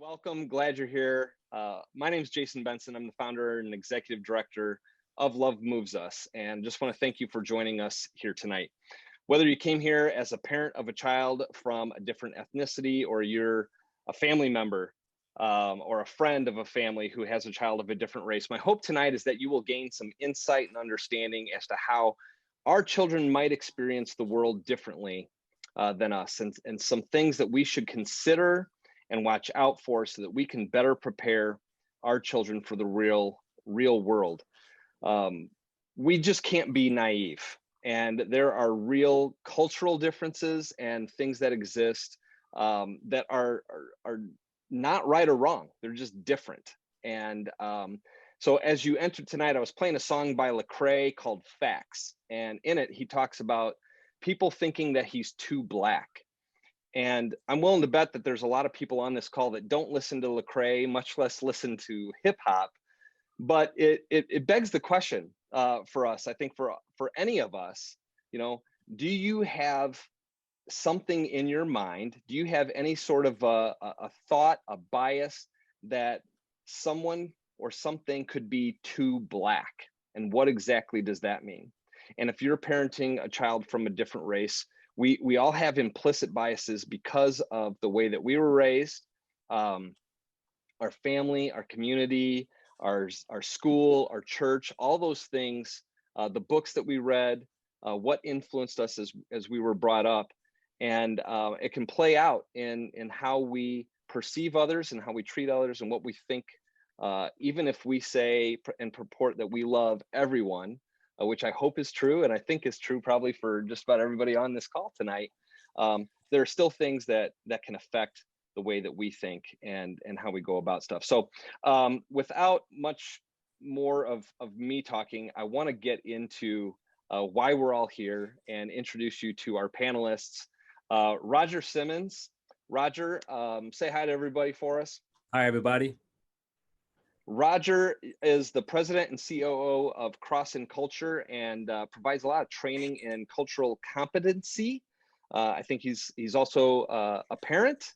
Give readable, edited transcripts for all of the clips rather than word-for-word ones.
Welcome. Glad you're here. My name is Jason Benson. I'm the founder and executive director of LoveMoves.Us, and just want to thank you for joining us here tonight. Whether you came here as a parent of a child from a different ethnicity, or you're a family member or a friend of a family who has a child of a different race, my hope tonight is that you will gain some insight and understanding as to how our children might experience the world differently than us, and some things that we should consider and watch out for so that we can better prepare our children for the real world. We just can't be naive, and there are real cultural differences and things that exist that are not right or wrong. They're just different. And so as you entered tonight, I was playing a song by Lecrae called Facts, and in it he talks about people thinking that he's too Black. And I'm willing to bet that there's a lot of people on this call that don't listen to Lecrae, much less listen to hip hop. But it begs the question for us, I think for any of us, do you have something in your mind? Do you have any sort of a thought, a bias that someone or something could be too Black? And what exactly does that mean? And if you're parenting a child from a different race, we all have implicit biases because of the way that we were raised, our family, our community, our school, our church, all those things, the books that we read, what influenced us as we were brought up. And it can play out in how we perceive others and how we treat others and what we think, even if we say and purport that we love everyone, which I hope is true, and I think is true probably for just about everybody on this call tonight. There are still things that can affect the way that we think and how we go about stuff. So without much more of me talking, I want to get into why we're all here and introduce you to our panelists. Roger Simmons. Roger, say hi to everybody for us. Hi, everybody. Roger is the president and COO of Cross and Culture and provides a lot of training in cultural competency. I think he's also a parent,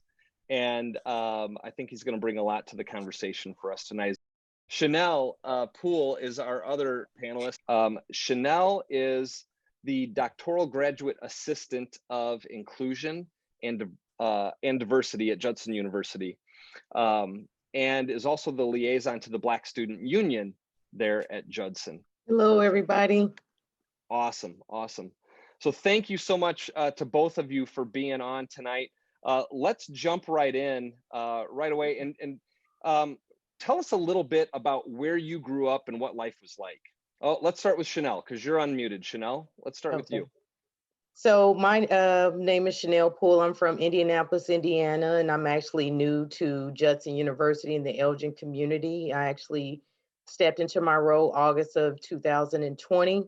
and I think he's going to bring a lot to the conversation for us tonight. Chanel Poole is our other panelist. Chanel is the doctoral graduate assistant of inclusion and diversity at Judson University. And is also the liaison to the Black Student Union there at Judson. Hello, everybody. Awesome. So thank you so much to both of you for being on tonight. Let's jump right in right away and tell us a little bit about where you grew up and what life was like. Oh, let's start with Chanel, because you're unmuted. Chanel, let's start with you. So my name is Chanel Poole. I'm from Indianapolis, Indiana, and I'm actually new to Judson University in the Elgin community. I actually stepped into my role August of 2020.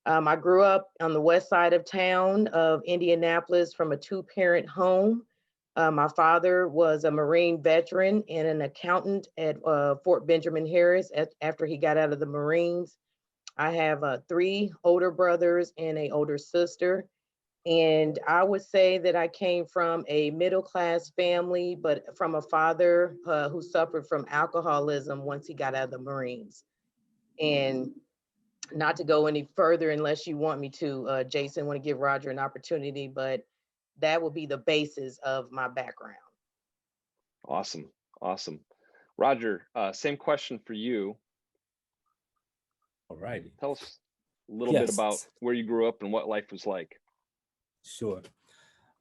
I grew up on the west side of town of Indianapolis from a two-parent home. My father was a Marine veteran and an accountant at Fort Benjamin Harris after he got out of the Marines. I have 3 older brothers and an older sister. And I would say that I came from a middle-class family, but from a father who suffered from alcoholism once he got out of the Marines. And not to go any further unless you want me to, Jason, want to give Roger an opportunity, but that would be the basis of my background. Awesome. Roger, same question for you. All righty. Tell us a little bit about where you grew up and what life was like. Sure.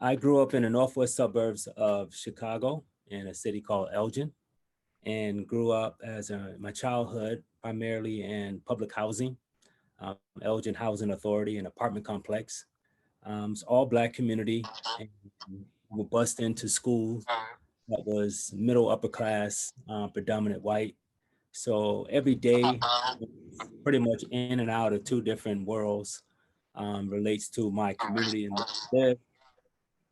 I grew up in the northwest suburbs of Chicago in a city called Elgin, and grew up as my childhood primarily in public housing, Elgin Housing Authority, an apartment complex. It's all Black community, and we were bused into schools that was middle upper class, predominant white. So every day, pretty much in and out of 2 different worlds. Relates to my community in which I live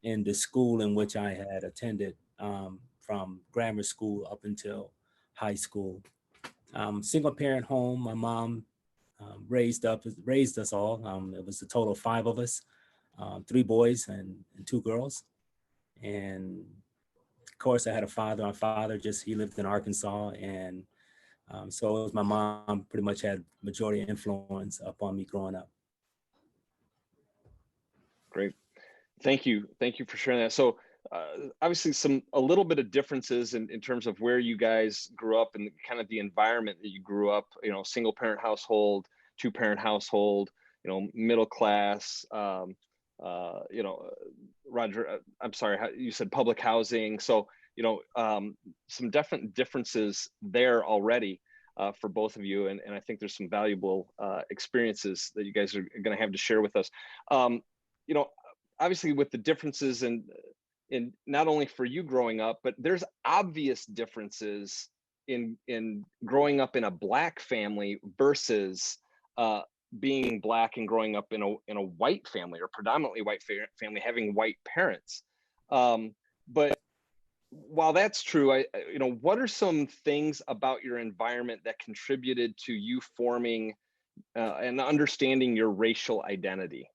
and the school in which I had attended from grammar school up until high school. Single parent home. My mom raised us all. It was a total of 5 of us, 3 boys and 2 girls. And course, I had a father. My father he lived in Arkansas, and so it was my mom pretty much had majority influence upon me growing up. Great. Thank you. Thank you for sharing that. So obviously a little bit of differences in terms of where you guys grew up and kind of the environment that you grew up, single parent household, 2-parent household, middle class, Roger, I'm sorry, you said public housing. So, some definite differences there already for both of you. And I think there's some valuable experiences that you guys are going to have to share with us. Obviously with the differences in not only for you growing up, but there's obvious differences in growing up in a Black family versus being Black and growing up in a white family or predominantly white family, having white parents. But while that's true, what are some things about your environment that contributed to you forming and understanding your racial identity?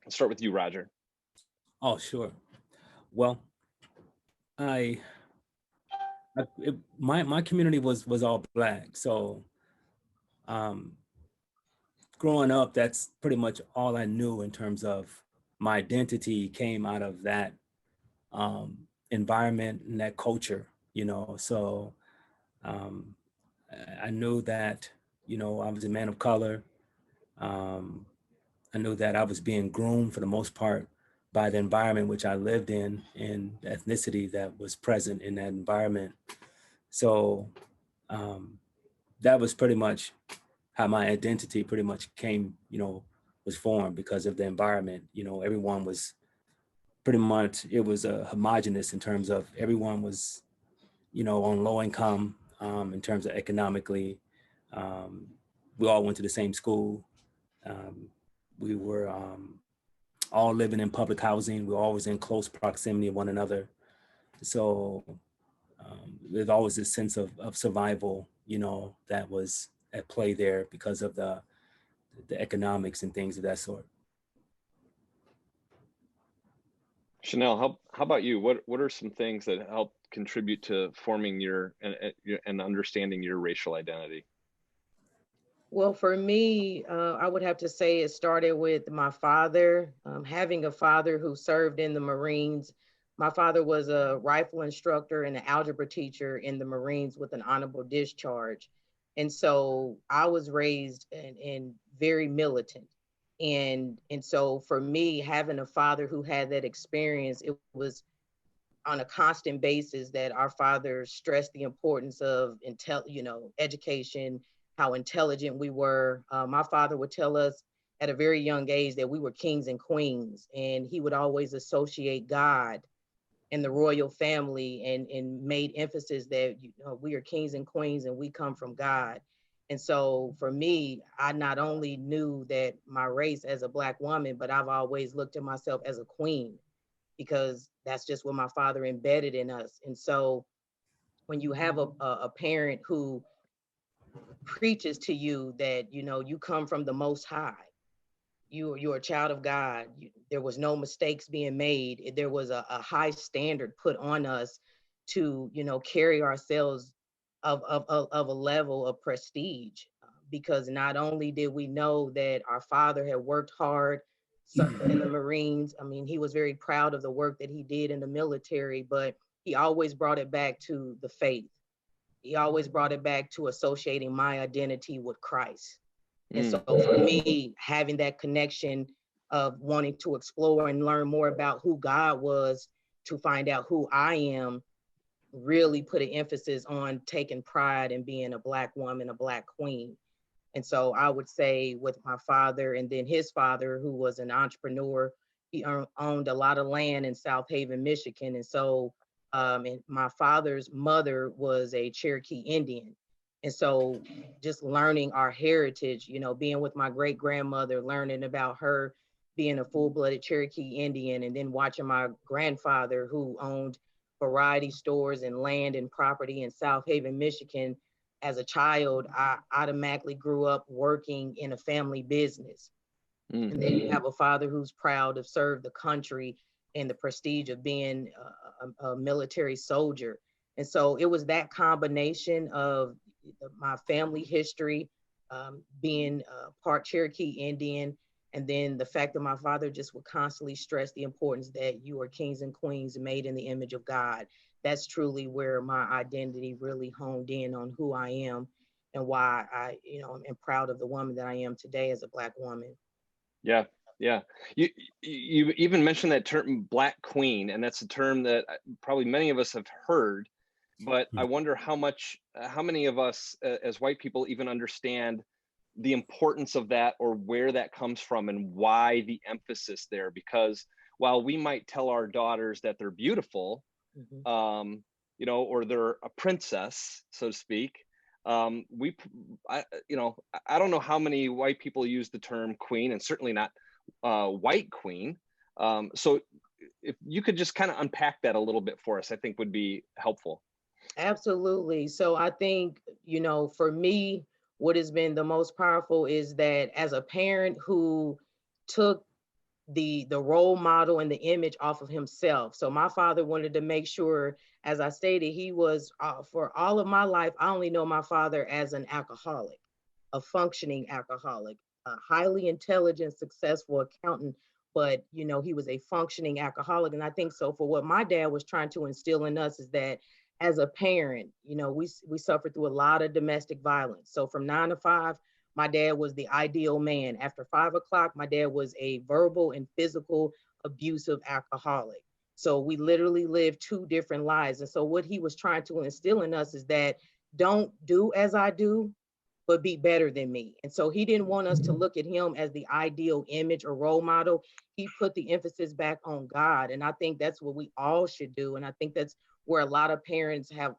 I'll start with you, Roger. Oh, sure. Well, my community was all Black, so growing up, that's pretty much all I knew in terms of my identity came out of that environment and that culture, So I knew that, I was a man of color. I knew that I was being groomed for the most part by the environment which I lived in and the ethnicity that was present in that environment. So that was pretty much how my identity pretty much came, was formed because of the environment. Everyone was pretty much, it was homogenous in terms of everyone was, on low income in terms of economically. We all went to the same school. We were all living in public housing. We were always in close proximity of one another. So there's always this sense of survival, that was at play there because of the economics and things of that sort. Chanel, how about you? What are some things that help contribute to forming your and understanding your racial identity? Well, for me, I would have to say it started with my father. Having a father who served in the Marines. My father was a rifle instructor and an algebra teacher in the Marines with an honorable discharge. And so I was raised in very militant. And so for me, having a father who had that experience, it was on a constant basis that our father stressed the importance of education, how intelligent we were. My father would tell us at a very young age that we were kings and queens, and he would always associate God and the royal family and made emphasis that we are kings and queens and we come from God. And so for me, I not only knew that my race as a Black woman, but I've always looked at myself as a queen because that's just what my father embedded in us. And so when you have a parent who preaches to you that, you come from the Most High, you're a child of God, there was no mistakes being made, there was a high standard put on us to, carry ourselves of a level of prestige, because not only did we know that our father had worked hard in the Marines. I mean, he was very proud of the work that he did in the military, but he always brought it back to the faith. He always brought it back to associating my identity with Christ. And so for me, having that connection of wanting to explore and learn more about who God was to find out who I am, really put an emphasis on taking pride in being a Black woman, a Black queen. And so I would say with my father and then his father, who was an entrepreneur, he owned a lot of land in South Haven, Michigan. And so and my father's mother was a Cherokee Indian. And so just learning our heritage, being with my great grandmother, learning about her being a full-blooded Cherokee Indian, and then watching my grandfather who owned variety stores and land and property in South Haven, Michigan. As a child, I automatically grew up working in a family business. And then you have a father who's proud to serve the country and the prestige of being a military soldier. And so it was that combination of my family history, being part Cherokee Indian, and then the fact that my father just would constantly stress the importance that you are kings and queens made in the image of God. That's truly where my identity really honed in on who I am and why I, am proud of the woman that I am today as a Black woman. Yeah, yeah. You even mentioned that term Black Queen, and that's a term that probably many of us have heard, but I wonder how many of us as white people even understand the importance of that, or where that comes from and why the emphasis there. Because while we might tell our daughters that they're beautiful, or they're a princess, so to speak, I don't know how many white people use the term queen, and certainly not white queen. So if you could just kind of unpack that a little bit for us, I think would be helpful. Absolutely. So I think, for me, what has been the most powerful is that as a parent who took the role model and the image off of himself. So my father wanted to make sure, as I stated, he was, for all of my life, I only know my father as an alcoholic, a functioning alcoholic, a highly intelligent, successful accountant, but he was a functioning alcoholic. And I think so for what my dad was trying to instill in us is that as a parent, we suffered through a lot of domestic violence. So from 9 to 5, my dad was the ideal man. After 5 o'clock, my dad was a verbal and physical abusive alcoholic. So we literally lived 2 different lives. And so what he was trying to instill in us is that don't do as I do, but be better than me. And so he didn't want us to look at him as the ideal image or role model. He put the emphasis back on God. And I think that's what we all should do. And I think that's where a lot of parents have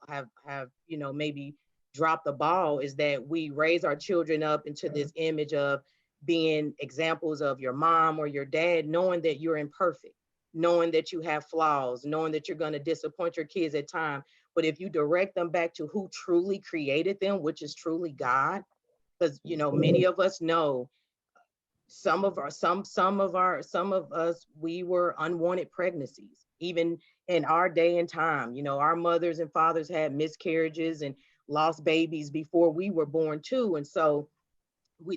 maybe dropped the ball, is that we raise our children up into this image of being examples of your mom or your dad, knowing that you're imperfect, knowing that you have flaws, knowing that you're going to disappoint your kids at times. But if you direct them back to who truly created them, which is truly God, because many of us know some of us, we were unwanted pregnancies, even in our day and time. Our mothers and fathers had miscarriages and lost babies before we were born too. And so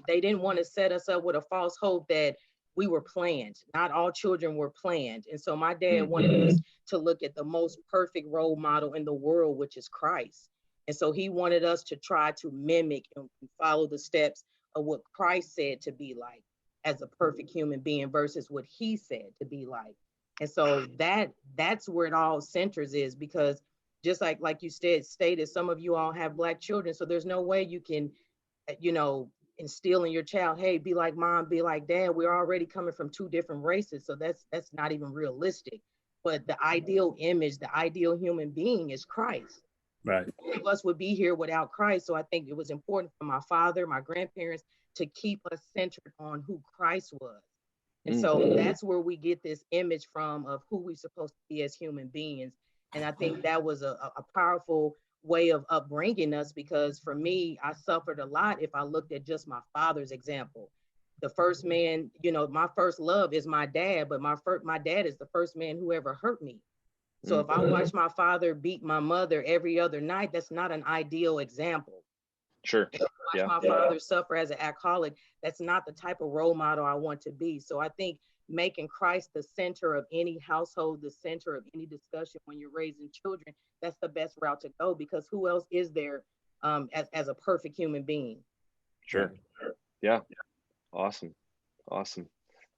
they didn't want to set us up with a false hope that we were planned. Not all children were planned. And so my dad wanted us to look at the most perfect role model in the world, which is Christ. And so he wanted us to try to mimic and follow the steps of what Christ said to be like as a perfect human being versus what he said to be like. And so that's where it all centers, is because just like you stated, some of you all have Black children. So there's no way you can, instill in your child, hey, be like mom, be like dad. We're already coming from 2 different races. So that's not even realistic. But the ideal image, the ideal human being is Christ. Right. None of us would be here without Christ. So I think it was important for my father, my grandparents, to keep us centered on who Christ was. And so that's where we get this image from of who we're supposed to be as human beings. And I think that was a powerful way of upbringing us, because for me, I suffered a lot if I looked at just my father's example. The first man, my first love is my dad, but my dad is the first man who ever hurt me. So if I watch my father beat my mother every other night, that's not an ideal example. Sure. If I watch my father suffer as an alcoholic, that's not the type of role model I want to be. So I think making Christ the center of any household, the center of any discussion when you're raising children, that's the best route to go, because who else is there as a perfect human being? Sure. Yeah. Awesome.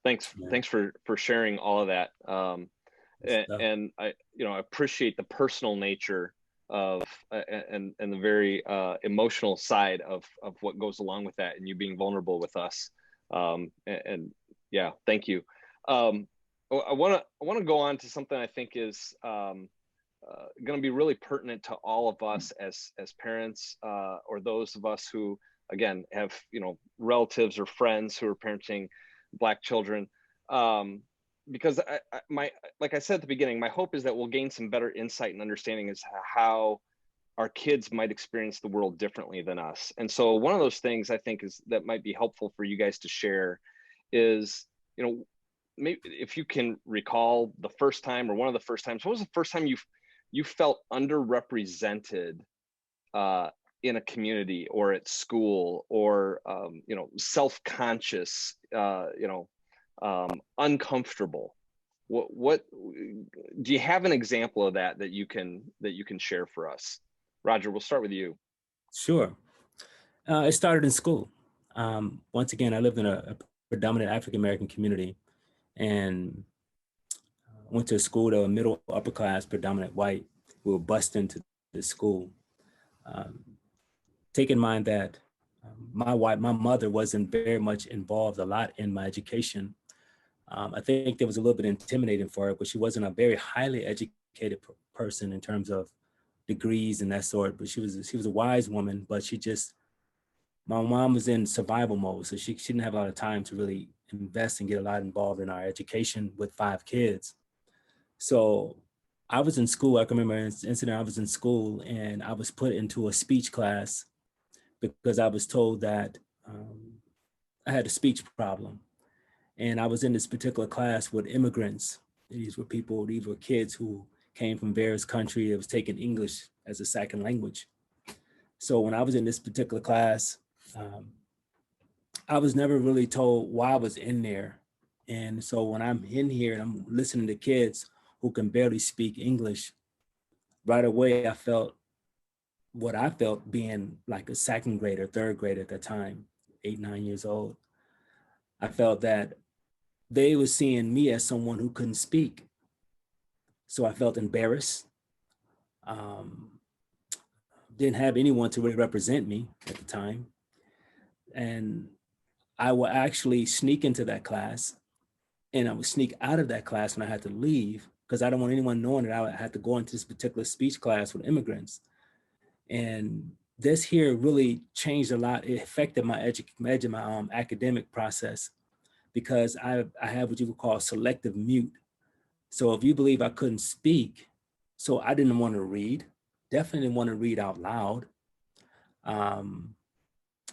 Thanks for sharing all of that. And I appreciate the personal nature of and the very emotional side of what goes along with that, and you being vulnerable with us. And yeah, thank you. I want to go on to something I think is going to be really pertinent to all of us as parents, or those of us who, again, have relatives or friends who are parenting Black children. Because like I said at the beginning, my hope is that we'll gain some better insight and understanding as to how our kids might experience the world differently than us. And so one of those things I think is that might be helpful for you guys to share is, maybe if you can recall the first time or one of the first times, what was the first time you felt underrepresented in a community or at school, or self-conscious, uncomfortable? What do you have an example of that you can share for us? Roger, we'll start with you. Sure. It started in school. Once again, I lived in a predominant African-American community, and went to a school that was middle, upper class, predominant white. We were bused into the school. Take in mind that my mother wasn't very much involved a lot in my education. I think there was a little bit intimidating for her, but she wasn't a very highly educated person in terms of degrees and that sort. But she was a wise woman, but my mom was in survival mode, so she didn't have a lot of time to really invest and get a lot involved in our education with 5 kids. So I was in school. I can remember an incident. I was in school and I was put into a speech class because I was told that I had a speech problem. And I was in this particular class with immigrants. These were kids who came from various countries that was taking English as a second language. So when I was in this particular class, I was never really told why I was in there. And so when I'm in here and I'm listening to kids who can barely speak English, right away I felt what I felt being like a second grader, third grader at that time, 8, 9 years old. I felt that they were seeing me as someone who couldn't speak. So I felt embarrassed. Didn't have anyone to really represent me at the time. And I would actually sneak into that class, and I would sneak out of that class when I had to leave, because I don't want anyone knowing that I had to go into this particular speech class with immigrants. And this here really changed a lot. It affected my academic process, because I have what you would call selective mute. So if you believe I couldn't speak, so I didn't want to read, definitely didn't want to read out loud.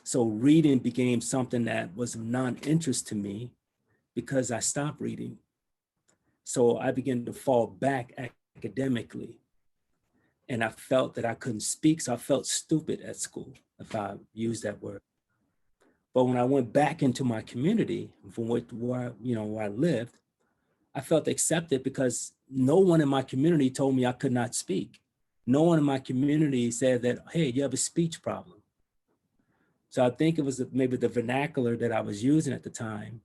So reading became something that was of non-interest to me because I stopped reading. So I began to fall back academically. And I felt that I couldn't speak, so I felt stupid at school, if I use that word. But when I went back into my community, from where I lived, I felt accepted because no one in my community told me I could not speak. No one in my community said that, hey, you have a speech problem. So I think it was maybe the vernacular that I was using at the time.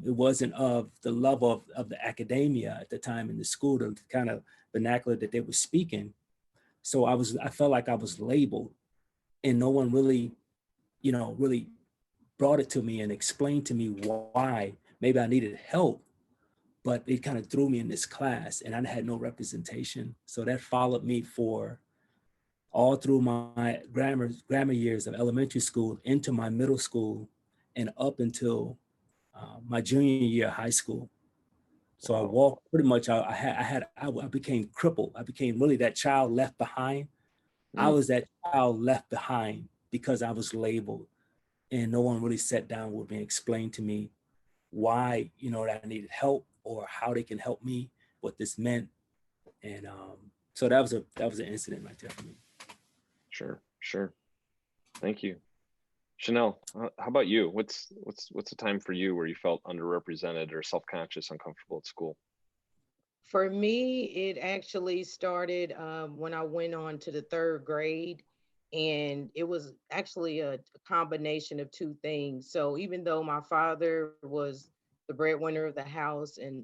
It wasn't of the love of the academia at the time in the school, the kind of vernacular that they were speaking. So I felt like I was labeled, and no one really, really brought it to me and explained to me why maybe I needed help, but it kind of threw me in this class and I had no representation. So that followed me for all through my grammar years of elementary school, into my middle school, and up until my junior year of high school. So I walked pretty much out. I became crippled. I became really that child left behind. I was that child left behind because I was labeled, and no one really sat down with me and explained to me why, that I needed help or how they can help me, what this meant. And so that was an incident right there for me. Sure. Thank you. Chanel, how about you? What's a time for you where you felt underrepresented or self-conscious, uncomfortable at school? For me, it actually started when I went on to the 3rd grade, and it was actually a combination of 2 things. So even though my father was the breadwinner of the house and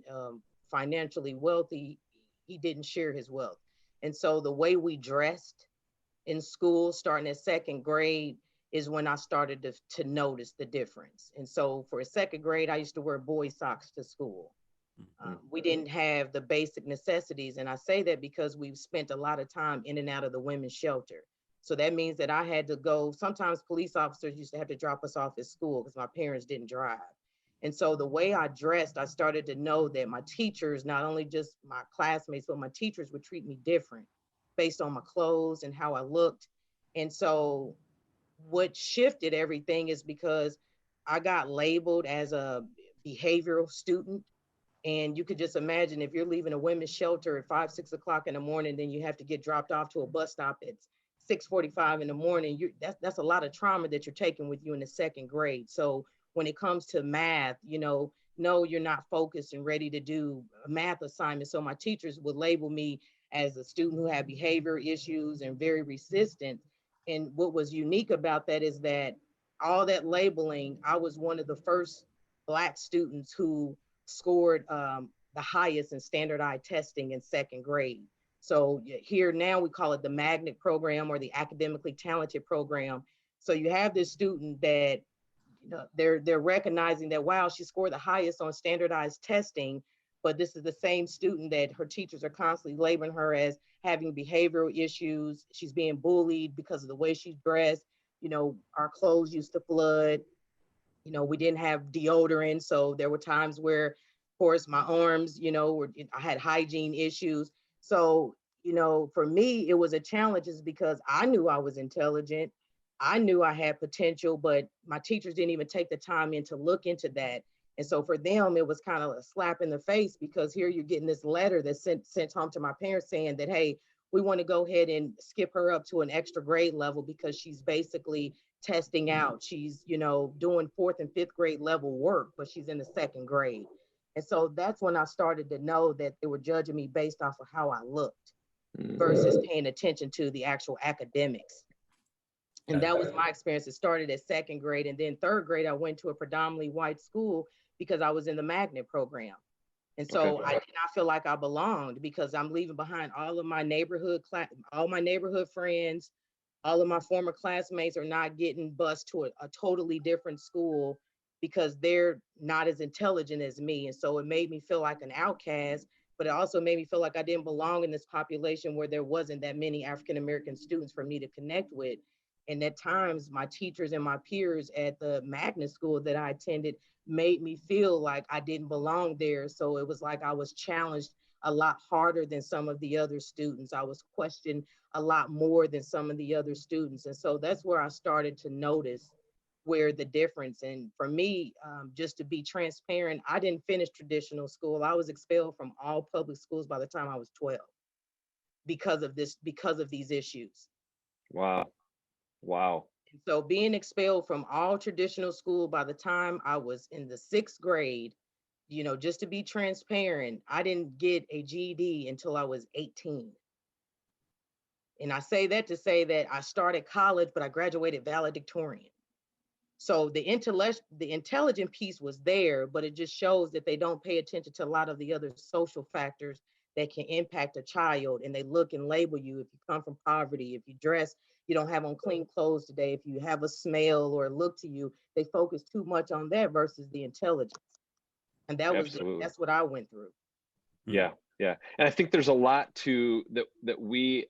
financially wealthy, he didn't share his wealth. And so the way we dressed in school, starting at 2nd grade, is when I started to notice the difference. And so for 2nd grade, I used to wear boy socks to school. We didn't have the basic necessities. And I say that because we've spent a lot of time in and out of the women's shelter. So that means that I had to go, sometimes police officers used to have to drop us off at school because my parents didn't drive. And so the way I dressed, I started to know that my teachers, not only just my classmates, but my teachers would treat me different based on my clothes and how I looked. And so what shifted everything is because I got labeled as behavioral student. And you could just imagine if you're leaving a women's shelter at 5, 6 o'clock in the morning, then you have to get dropped off to a bus stop at 6:45 in the morning. That's a lot of trauma that you're taking with you in the second grade. So when it comes to math, no, you're not focused and ready to do a math assignment. So my teachers would label me as a student who had behavior issues and very resistant. And what was unique about that is that all that labeling, I was one of the first Black students who scored the highest in standardized testing in second grade. So here now we call it the magnet program or the academically talented program. So you have this student that they're recognizing that, wow, she scored the highest on standardized testing, but this is the same student that her teachers are constantly labeling her as having behavioral issues. She's being bullied because of the way she's dressed. Our clothes used to flood. We didn't have deodorant. So there were times where, of course, my arms, I had hygiene issues. So, for me, it was a challenge is because I knew I was intelligent. I knew I had potential, but my teachers didn't even take the time to look into that. And so for them, it was kind of a slap in the face because here you're getting this letter that's sent home to my parents saying that, hey, we want to go ahead and skip her up to an extra grade level because she's basically testing out. She's, doing fourth and fifth grade level work, but she's in the second grade. And so that's when I started to know that they were judging me based off of how I looked versus paying attention to the actual academics. And that was my experience. It started at second grade. And then third grade, I went to a predominantly white school because I was in the magnet program. And so I did not feel like I belonged because I'm leaving behind all of my all my neighborhood friends. All of my former classmates are not getting bused to a totally different school because they're not as intelligent as me. And so it made me feel like an outcast, but it also made me feel like I didn't belong in this population where there wasn't that many African-American students for me to connect with. And at times, my teachers and my peers at the magnet school that I attended made me feel like I didn't belong there. So it was like I was challenged a lot harder than some of the other students. I was questioned a lot more than some of the other students. And so that's where I started to notice where the difference. And for me, just to be transparent, I didn't finish traditional school. I was expelled from all public schools by the time I was 12 because of these issues. Wow. And so being expelled from all traditional school by the time I was in the sixth grade, just to be transparent, I didn't get a GED until I was 18. And I say that to say that I started college, but I graduated valedictorian. So the intelligent piece was there, but it just shows that they don't pay attention to a lot of the other social factors that can impact a child. And they look and label you if you come from poverty, if you dress, you don't have on clean clothes today, if you have a smell or look to you, they focus too much on that versus the intelligence. And that's what I went through. Yeah. And I think there's a lot to that we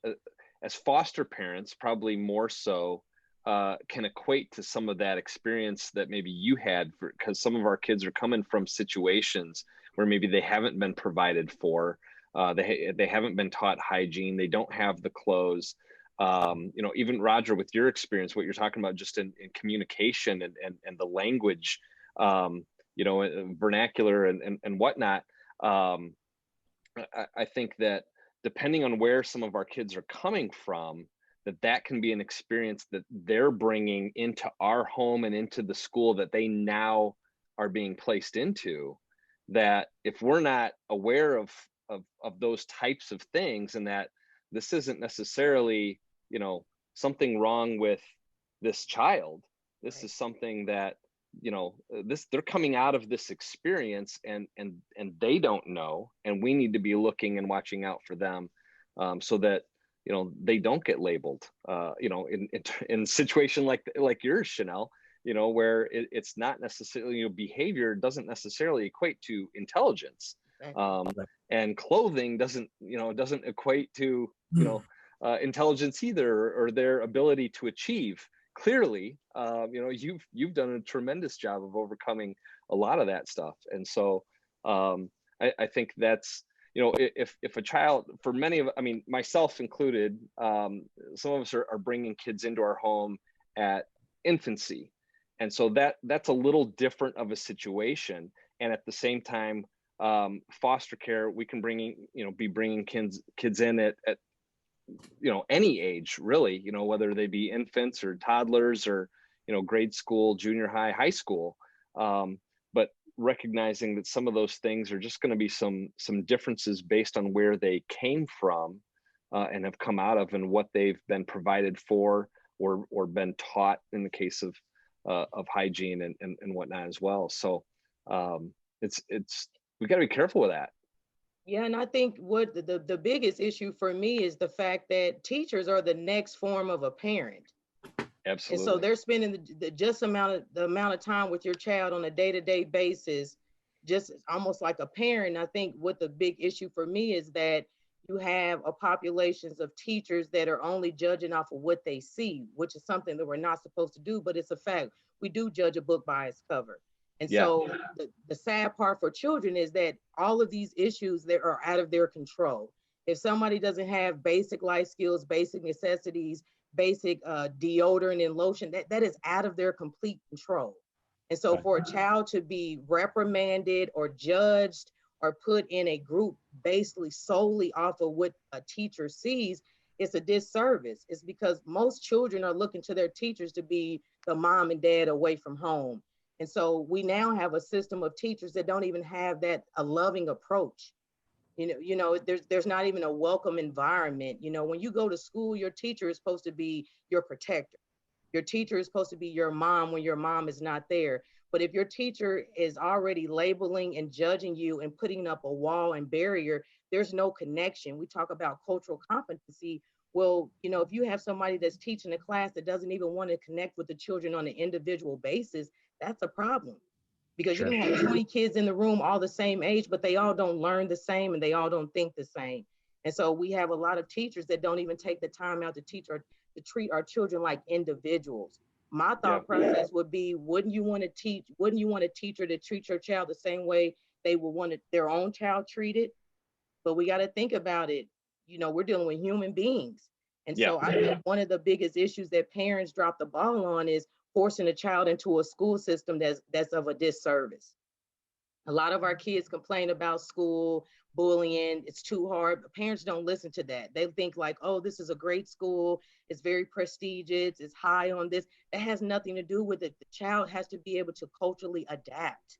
as foster parents, probably more so, can equate to some of that experience that maybe you had, because some of our kids are coming from situations where maybe they haven't been provided for, they haven't been taught hygiene, they don't have the clothes. Even Roger, with your experience, what you're talking about just in communication and the language, vernacular and whatnot. I think that depending on where some of our kids are coming from, that can be an experience that they're bringing into our home and into the school that they now are being placed into, that if we're not aware of those types of things, and that this isn't necessarily, something wrong with this child, this is something that, they're coming out of this experience and they don't know, and we need to be looking and watching out for them, so that they don't get labeled, in a situation like yours, Chanel, where it's not necessarily, behavior doesn't necessarily equate to intelligence, and clothing doesn't equate to, intelligence either, or their ability to achieve. Clearly, you've done a tremendous job of overcoming a lot of that stuff. And so I think that's, if a child, for many of, myself included, some of us are bringing kids into our home at infancy. And so that's a little different of a situation. and at the same time, foster care, we can be bringing kids in at any age, really, whether they be infants or toddlers or, grade school, junior high, high school. But recognizing that some of those things are just going to be some differences based on where they came from and have come out of, and what they've been provided for or been taught in the case of hygiene and whatnot as well. So it's we got to be careful with that. Yeah, and I think what the biggest issue for me is the fact that teachers are the next form of a parent. Absolutely. And so they're spending the amount of time with your child on a day-to-day basis, just almost like a parent. I think what the big issue for me is that you have a populations of teachers that are only judging off of what they see, which is something that we're not supposed to do, but it's a fact. We do judge a book by its cover. And so the sad part for children is that all of these issues that are out of their control. If somebody doesn't have basic life skills, basic necessities, basic deodorant and lotion, that is out of their complete control. And so for a child to be reprimanded or judged or put in a group basically solely off of what a teacher sees, it's a disservice. It's because most children are looking to their teachers to be the mom and dad away from home. And so we now have a system of teachers that don't even have a loving approach. There's not even a welcome environment. When you go to school, your teacher is supposed to be your protector. Your teacher is supposed to be your mom when your mom is not there. But if your teacher is already labeling and judging you and putting up a wall and barrier, there's no connection. We talk about cultural competency. Well, if you have somebody that's teaching a class that doesn't even want to connect with the children on an individual basis, that's a problem. Because you can have 20 kids in the room all the same age, but they all don't learn the same and they all don't think the same. And so we have a lot of teachers that don't even take the time out to treat our children like individuals. My thought process would be, wouldn't you want a teacher to treat your child the same way they would want their own child treated? But we got to think about it. We're dealing with human beings. And so I think one of the biggest issues that parents drop the ball on is forcing a child into a school system that's of a disservice. A lot of our kids complain about school, bullying, it's too hard, but parents don't listen to that. They think like, oh, this is a great school, it's very prestigious, it's high on this. That has nothing to do with it. The child has to be able to culturally adapt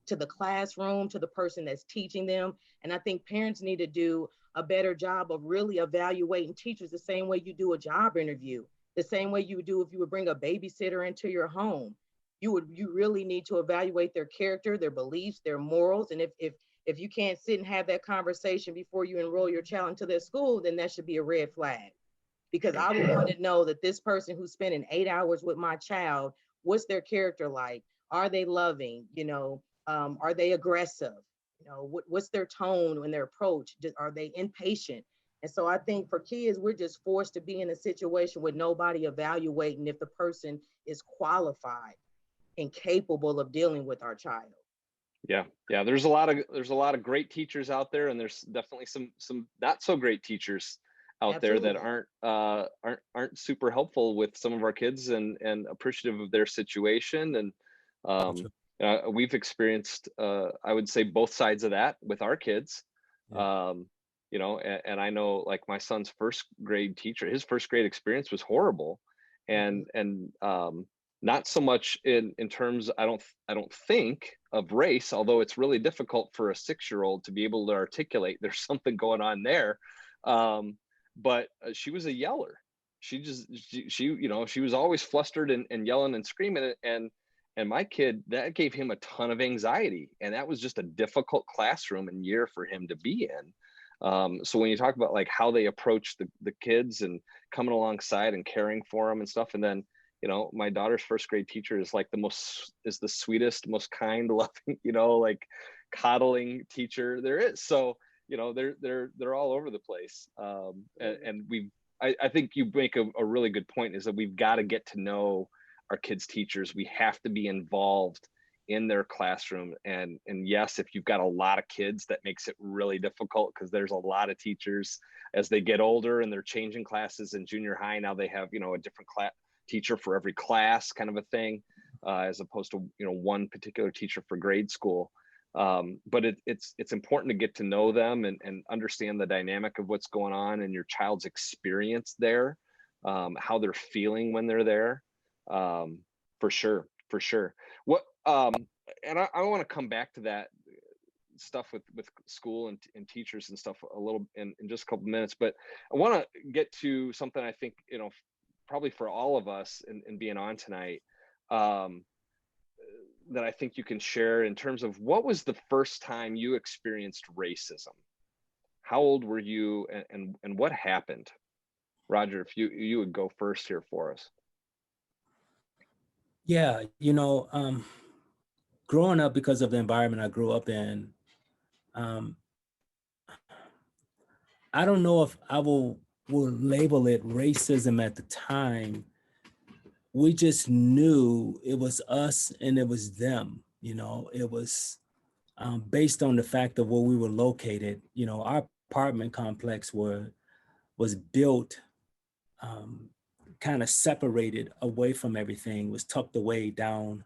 to the classroom, to the person that's teaching them. And I think parents need to do a better job of really evaluating teachers the same way you do a job interview, the same way you would do if you would bring a babysitter into your home. You really need to evaluate their character, their beliefs, their morals. And if you can't sit and have that conversation before you enroll your child into their school, then that should be a red flag. Because I would want to know that this person who's spending 8 hours with my child, what's their character like? Are they loving? Are they aggressive? What's their tone and their approach? Are they impatient? And so I think for kids, we're just forced to be in a situation with nobody evaluating if the person is qualified and capable of dealing with our child. Yeah. There's a lot of great teachers out there, and there's definitely some not so great teachers out Absolutely. there that aren't super helpful with some of our kids and appreciative of their situation. And we've experienced, I would say, both sides of that with our kids. And I know, like, my son's first grade teacher, his first grade experience was horrible, and not so much in terms, I don't think, of race, although it's really difficult for a 6-year-old to be able to articulate there's something going on there. But she was a yeller. She was always flustered and yelling and screaming, and my kid, that gave him a ton of anxiety, and that was just a difficult classroom and year for him to be in. So when you talk about like how they approach the kids and coming alongside and caring for them and stuff, and then my daughter's first grade teacher is like the sweetest, most kind, loving, like coddling teacher there is. So they're all over the place. And I think you make a really good point, is that we've got to get to know our kids' teachers. We have to be involved in their classroom. And yes, if you've got a lot of kids, that makes it really difficult, because there's a lot of teachers as they get older and they're changing classes. In junior high now, they have a different teacher for every class, kind of a thing, as opposed to one particular teacher for grade school. But it's important to get to know them and understand the dynamic of what's going on and your child's experience there, how they're feeling when they're there. For sure, for sure. What and I want to come back to that stuff with school and teachers and stuff a little in just a couple minutes, but I want to get to something I think, you know, probably for all of us in being on tonight, that I think you can share in terms of what was the first time you experienced racism? How old were you, and what happened? Roger, if you would go first here for us. Yeah, you know, growing up, because of the environment I grew up in, um, I don't know if I will label it racism at the time. We just knew it was us and it was them. You know, it was based on the fact of where we were located. You know, our apartment complex was built kind of separated away from everything, was tucked away down,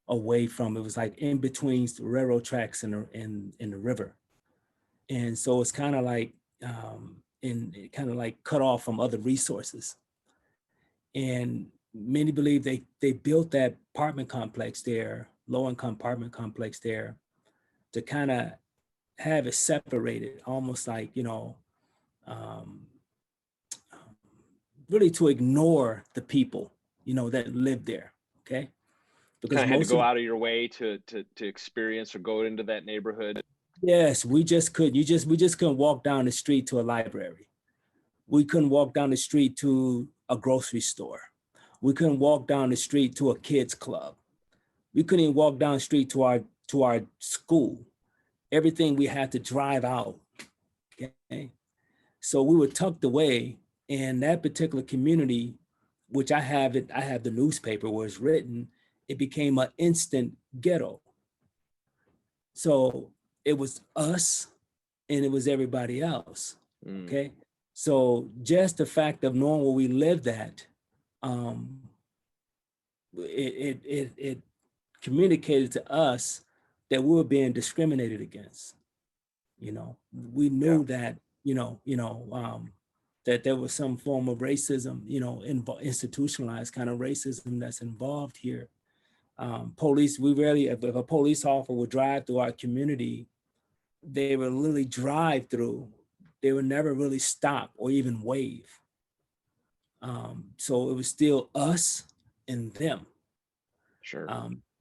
away from, it was like in between the railroad tracks and in the river. And so it's kind of like, kind of like cut off from other resources. And many believe they built that apartment complex there, low income apartment complex there, to kind of have it separated, almost like, you know, um, really to ignore the people, you know, that live there. Okay. Kind Because of had to most go of, out of your way to experience or go into that neighborhood. yes, we just couldn't, we just couldn't walk down the street to a library. We couldn't walk down the street to a grocery store. We couldn't walk down the street to a kids club. We couldn't even walk down the street to our school. Everything we had to drive out. Okay. So we were tucked away, and that particular community, which I have the newspaper where it's written, it became an instant ghetto. So it was us and it was everybody else. Okay. So just the fact of knowing where we lived at, it communicated to us that we were being discriminated against. You know, we knew that, that there was some form of racism, you know, institutionalized kind of racism that's involved here. Police, we rarely, if a police officer would drive through our community, they would literally drive through. They would never really stop or even wave. So it was still us and them. Sure.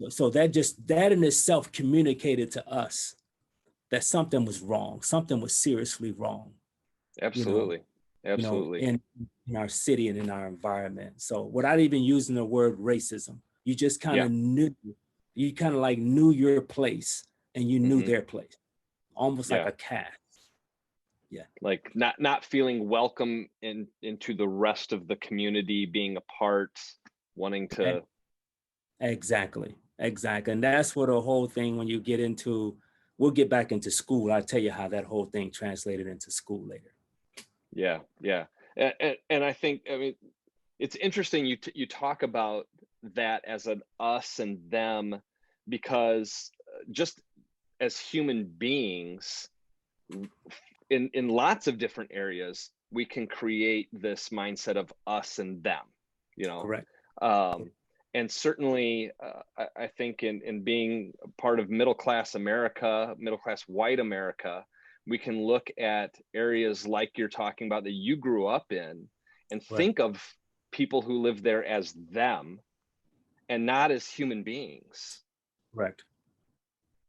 So that in itself communicated to us that something was wrong. Something was seriously wrong. Absolutely. Absolutely. In our city and in our environment. So without even using the word racism, you just kind of knew, you kind of like knew your place and you knew their place, almost like a cat. Yeah. Like not feeling welcome into the rest of the community, being a part, wanting to. Exactly. And that's what the whole thing, when you get into, we'll get back into school. I'll tell you how that whole thing translated into school later. Yeah. And I think, I mean, it's interesting you talk about that as an us and them, because just as human beings, in lots of different areas, we can create this mindset of us and them, you know. Correct. And certainly, I think in being part of middle-class America, middle-class white America, we can look at areas like you're talking about that you grew up in and think of people who live there as them and not as human beings. Correct.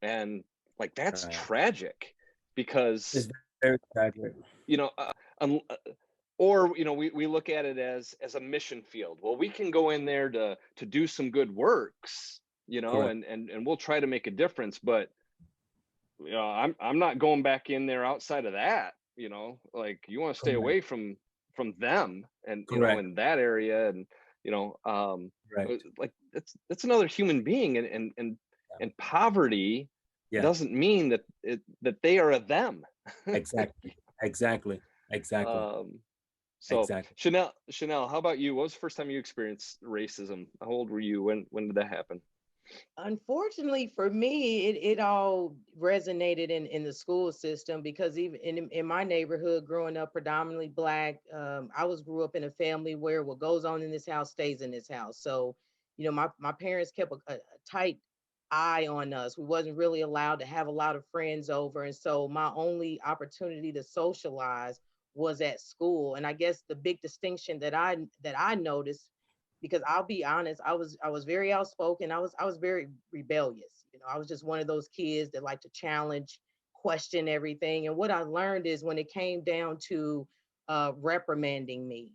And like, that's tragic, because it's very tragic. You know, or, you know, we look at it as a mission field. Well, we can go in there to do some good works, you know, and we'll try to make a difference, but you know, I'm not going back in there outside of that, you know, like, you want to stay away from them and, you know, in that area. And, you know, like, that's another human being, and poverty doesn't mean that they are a them. Exactly. So Chanel, how about you? What was the first time you experienced racism? How old were you? When did that happen? Unfortunately for me, it all resonated in the school system, because even in my neighborhood, growing up predominantly Black, grew up in a family where what goes on in this house stays in this house. So, my parents kept a tight eye on us. We wasn't really allowed to have a lot of friends over. And so my only opportunity to socialize was at school. And I guess the big distinction that I noticed, because I'll be honest, I was very outspoken. I was very rebellious. I was just one of those kids that like to challenge, question everything. And what I learned is when it came down to reprimanding me,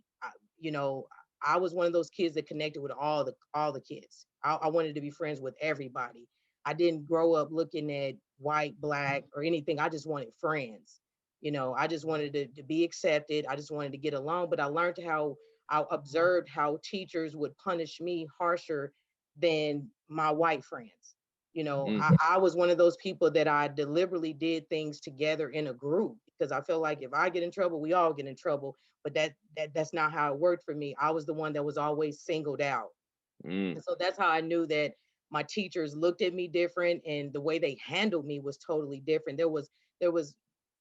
you know, I was one of those kids that connected with all the kids. I wanted to be friends with everybody. I didn't grow up looking at white, Black, or anything. I just wanted friends. I just wanted to be accepted. I just wanted to get along. But I observed how teachers would punish me harsher than my white friends. Mm, I was one of those people that I deliberately did things together in a group, because I felt like if I get in trouble, we all get in trouble. But that's not how it worked for me. I was the one that was always singled out. mm, And so that's how I knew that my teachers looked at me different, and the way they handled me was totally different. There was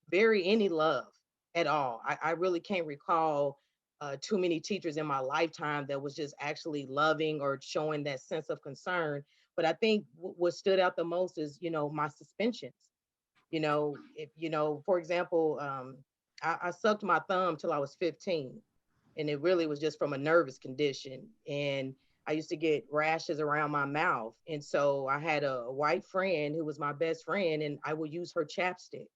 very any love at all. I really can't recall too many teachers in my lifetime that was just actually loving or showing that sense of concern. But I think what stood out the most is, my suspensions. If for example, I sucked my thumb till I was 15, and it really was just from a nervous condition. And I used to get rashes around my mouth, and so I had a white friend who was my best friend, and I would use her chapstick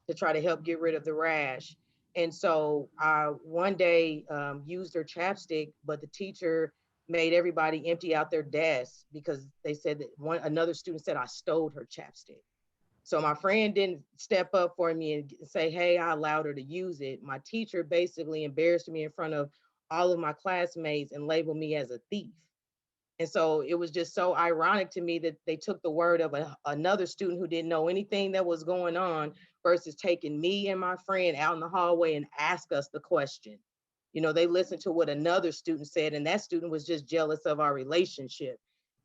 to try to help get rid of the rash. And so I one day used her chapstick, but the teacher made everybody empty out their desks because they said that another student said I stole her chapstick. So my friend didn't step up for me and say, "Hey, I allowed her to use it." My teacher basically embarrassed me in front of all of my classmates and labeled me as a thief. And so it was just so ironic to me that they took the word of another student who didn't know anything that was going on, versus taking me and my friend out in the hallway and ask us the question. They listened to what another student said, and that student was just jealous of our relationship.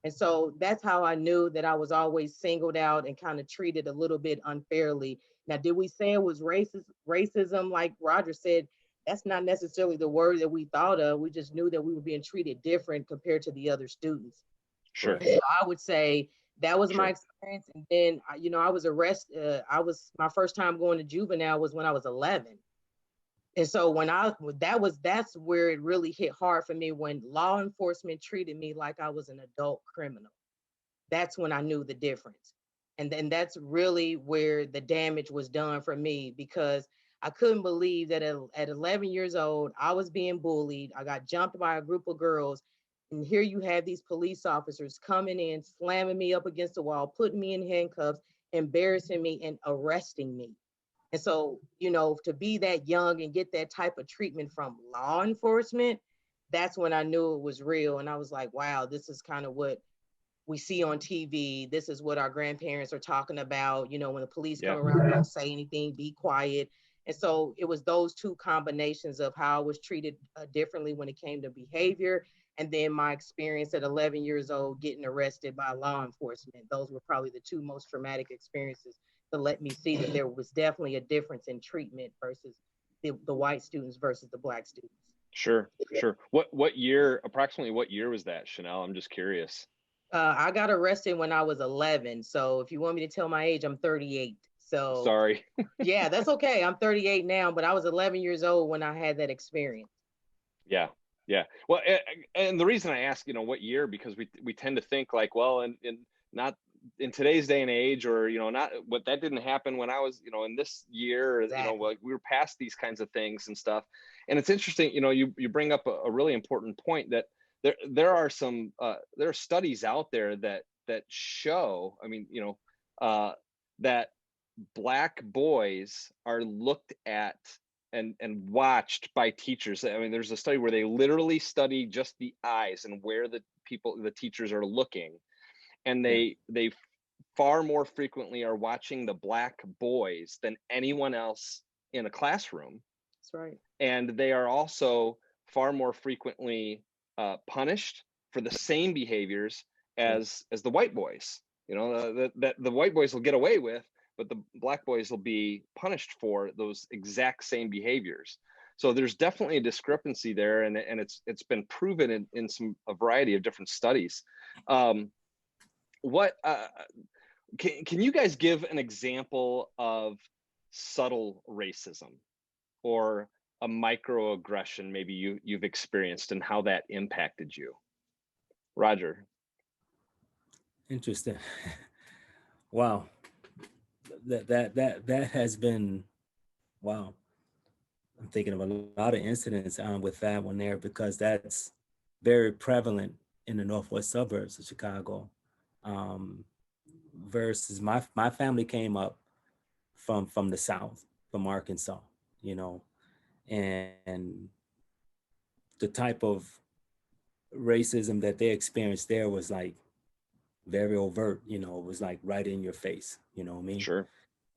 And so that's how I knew that I was always singled out and kind of treated a little bit unfairly. Now, did we say it was racism? Like Roger said, that's not necessarily the word that we thought of. We just knew that we were being treated different compared to the other students. sure, And so I would say that was my sure. experience. And then, I was arrested. My first time going to juvenile was when I was 11. And so that's where it really hit hard for me, when law enforcement treated me like I was an adult criminal. That's when I knew the difference. And then that's really where the damage was done for me, because I couldn't believe that at 11 years old, I was being bullied. I got jumped by a group of girls. And here you have these police officers coming in, slamming me up against the wall, putting me in handcuffs, embarrassing me, and arresting me. And so, to be that young and get that type of treatment from law enforcement, that's when I knew it was real. And I was like, wow, this is kind of what we see on TV. This is what our grandparents are talking about. When the police come Yeah, around, don't say anything, be quiet. And so it was those two combinations of how I was treated differently when it came to behavior. And then my experience at 11 years old getting arrested by law enforcement. Those were probably the two most traumatic experiences to let me see that there was definitely a difference in treatment versus the white students versus the Black students. sure, sure. Approximately what year was that, Chanel? I'm just curious. I got arrested when I was 11. So if you want me to tell my age, I'm 38. So Sorry. yeah, that's okay. I'm 38 now, but I was 11 years old when I had that experience. Yeah, yeah. Well, and the reason I ask, what year, because we tend to think like, well, and not in today's day and age, or not what that didn't happen when I was, in this year, or, Exactly. like we were past these kinds of things and stuff. And it's interesting, you bring up a really important point, that there are some there are studies out there that show, I mean, that Black boys are looked at and watched by teachers. I mean, there's a study where they literally study just the eyes and where the teachers are looking, and Yeah. they far more frequently are watching the Black boys than anyone else in a classroom. That's right. And they are also far more frequently punished for the same behaviors as the white boys, that the white boys will get away with, but the black boys will be punished for those exact same behaviors. So there's definitely a discrepancy there, and it's been proven in a variety of different studies. What can you guys give an example of subtle racism or a microaggression maybe you've experienced and how that impacted you? Roger. Interesting. Wow. That has been, wow. I'm thinking of a lot of incidents with that one there, because that's very prevalent in the northwest suburbs of Chicago. Versus my family came up from the South, from Arkansas, and the type of racism that they experienced there was like very overt, it was like right in your face, you know what I mean? Sure.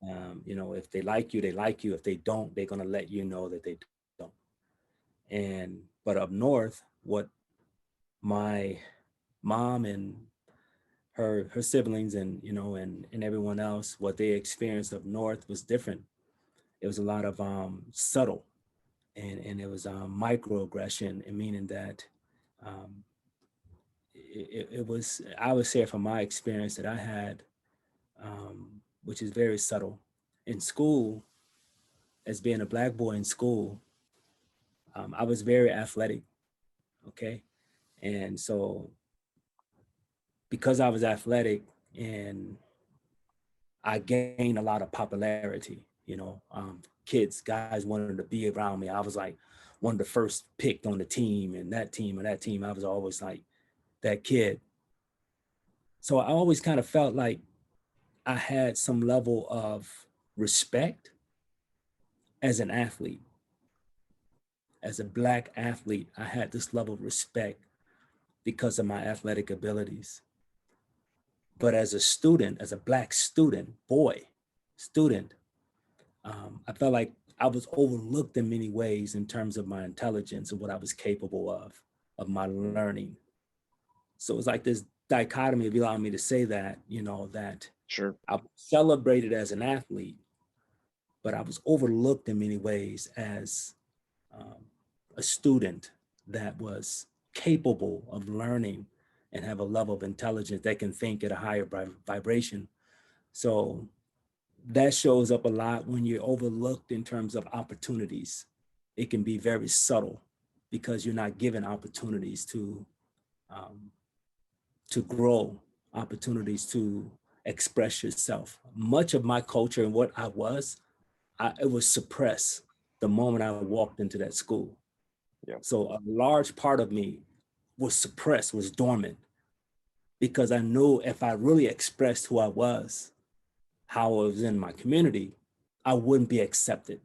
If they like you, they like you. If they don't, they're gonna let you know that they don't. But up north, what my mom and her siblings and and everyone else, what they experienced up north was different. It was a lot of subtle, and it was microaggression, and meaning that um, it was, I would say from my experience that I had, which is very subtle. In school, as being a black boy in school, I was very athletic, okay? And so because I was athletic and I gained a lot of popularity, guys wanted to be around me. I was like one of the first picked on the team, and that team, I was always like that kid. So I always kind of felt like I had some level of respect as an athlete. As a black athlete, I had this level of respect because of my athletic abilities. But as a student, as a black student, student, I felt like I was overlooked in many ways in terms of my intelligence and what I was capable of my learning. So it's like this dichotomy, if you allow me to say that, that Sure. I was celebrated as an athlete, but I was overlooked in many ways as a student that was capable of learning and have a level of intelligence that can think at a higher vibration. So that shows up a lot when you're overlooked in terms of opportunities. It can be very subtle because you're not given opportunities to grow, opportunities to express yourself. Much of my culture and what I was, it was suppressed the moment I walked into that school. Yeah. So a large part of me was suppressed, was dormant, because I knew if I really expressed who I was, how I was in my community, I wouldn't be accepted.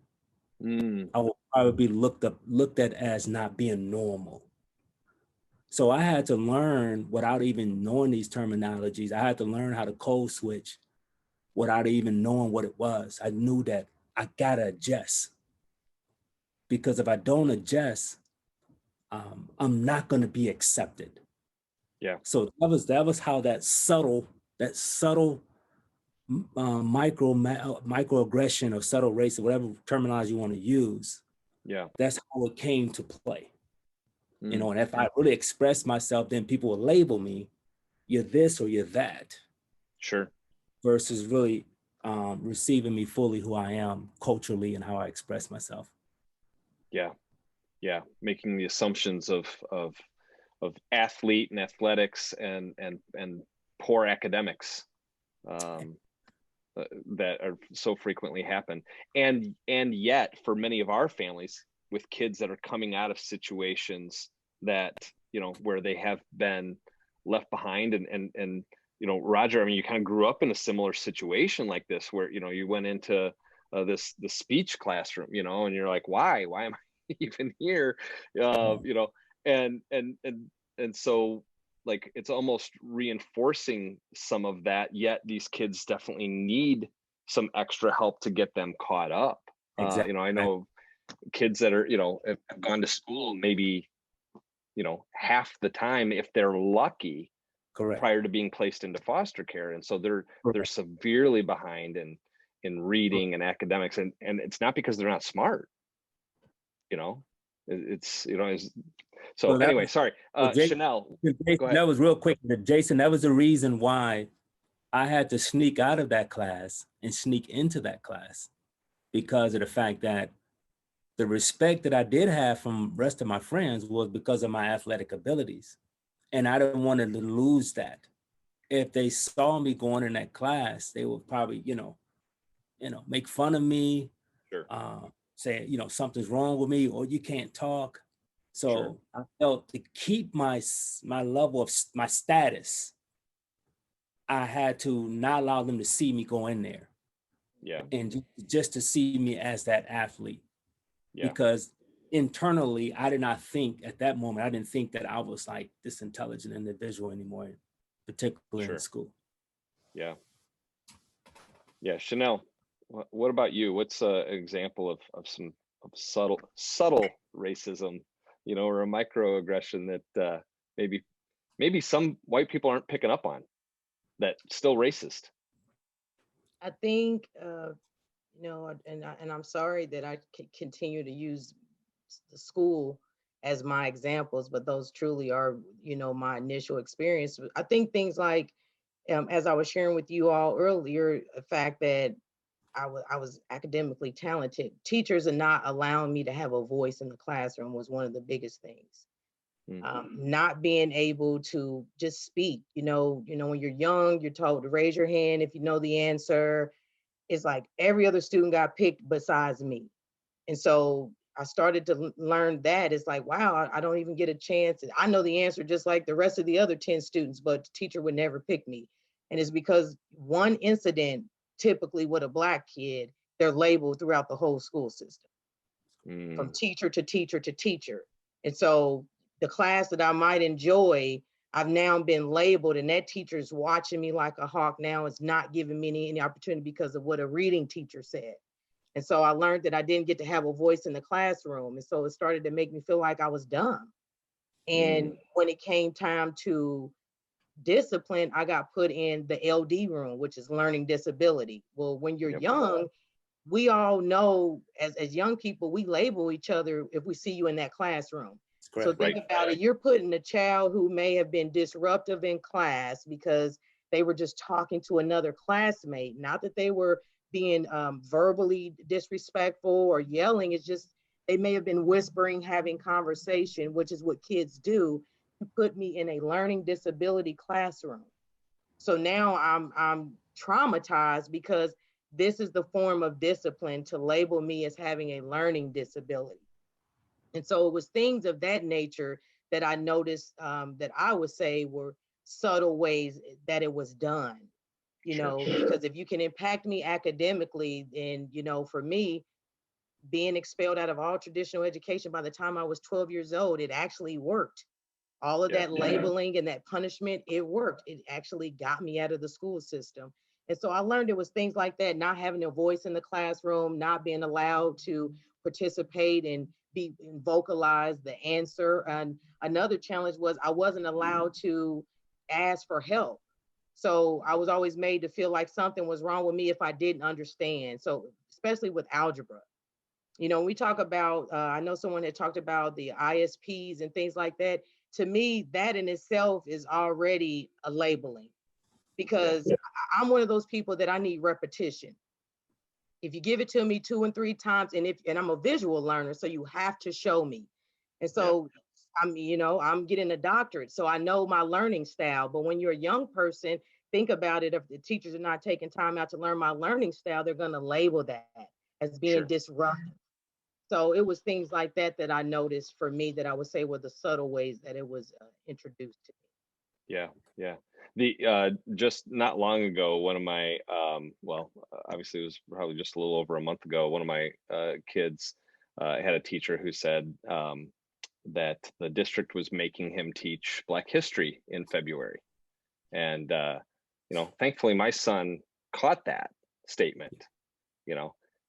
I would be looked at as not being normal. So I had to learn without even knowing these terminologies. I had to learn how to code switch without even knowing what it was. I knew that I gotta adjust, because if I don't adjust, I'm not gonna be accepted. Yeah. So that was how that subtle microaggression or subtle race or whatever terminology you want to use. Yeah. That's how it came to play. Mm. And if I really express myself, then people will label me, you're this or you're that. Sure. Versus really receiving me fully who I am culturally and how I express myself. Yeah. Yeah. Making the assumptions of athlete and athletics and poor academics that are so frequently happen. And yet for many of our families with kids that are coming out of situations that, where they have been left behind and Roger, I mean, you kind of grew up in a similar situation like this, where, you went into the speech classroom, and you're like, why am I even here? And so like it's almost reinforcing some of that, yet these kids definitely need some extra help to get them caught up. Exactly. I know kids that are, have gone to school maybe, half the time, if they're lucky, Correct. prior to being placed into foster care. And so they're Correct. severely behind in reading and academics. And it's not because they're not smart, you know, it's, you know, so Well, that anyway, was, sorry. well, Jason, Chanel, Jason, go ahead. that was real quick. Jason, that was the reason why I had to sneak out of that class and sneak into that class, because of the fact that the respect that I did have from the rest of my friends was because of my athletic abilities. And I didn't want to lose that. If they saw me going in that class, they would probably, make fun of me, Sure. say, something's wrong with me, or you can't talk. So Sure. I felt to keep my level of my status, I had to not allow them to see me go in there. Yeah. And just to see me as that athlete. Yeah. Because internally, I did not think at that moment, I didn't think that I was like this intelligent individual anymore, particularly Sure. in school. Yeah. Yeah. Chanel, what about you? What's an example of some subtle racism, or a microaggression that maybe some white people aren't picking up on, that still racist? I think, and I'm sorry that I continue to use the school as my examples, but those truly are, my initial experience. I think things like, as I was sharing with you all earlier, the fact that I was academically talented, teachers are not allowing me to have a voice in the classroom was one of the biggest things. Not being able to just speak, when you're young, you're told to raise your hand if you know the answer. It's like every other student got picked besides me. And so I started to learn that it's like, wow, I don't even get a chance. I know the answer just like the rest of the other 10 students, but the teacher would never pick me. And it's because one incident, typically with a Black kid, they're labeled throughout the whole school system, from teacher to teacher to teacher. And so the class that I might enjoy, I've now been labeled, and that teacher's watching me like a hawk now. Is not giving me any opportunity because of what a reading teacher said. And so I learned that I didn't get to have a voice in the classroom. And so it started to make me feel like I was dumb. And when it came time to discipline, I got put in the LD room, which is learning disability. Well, when you're young, we all know as young people, we label each other if we see you in that classroom. So think about it. You're putting a child who may have been disruptive in class because they were just talking to another classmate. Not that they were being verbally disrespectful or yelling. It's just they may have been whispering, having conversation, which is what kids do. To put me in a learning disability classroom. So now I'm traumatized because this is the form of discipline to label me as having a learning disability. And so it was things of that nature that I noticed that I would say were subtle ways that it was done, because if you can impact me academically, then, for me, being expelled out of all traditional education by the time I was 12 years old, it actually worked. All of that labeling and that punishment, it worked. It actually got me out of the school system. And so I learned it was things like that, not having a voice in the classroom, not being allowed to participate and vocalize the answer. And another challenge was I wasn't allowed to ask for help. So I was always made to feel like something was wrong with me if I didn't understand. So especially with algebra. We talk about, I know someone had talked about the ISPs and things like that. To me, that in itself is already a labeling, because I'm one of those people that I need repetition. If you give it to me 2 and 3 times, and I'm a visual learner, so you have to show me. And so I'm getting a doctorate, so I know my learning style. But when you're a young person, think about it. If the teachers are not taking time out to learn my learning style, they're going to label that as being disruptive. So it was things like that that I noticed for me that I would say were the subtle ways that it was introduced to me. Yeah. The just not long ago, one of my obviously it was probably just a little over a month ago, one of my kids had a teacher who said that the district was making him teach Black history in February. And thankfully my son caught that statement,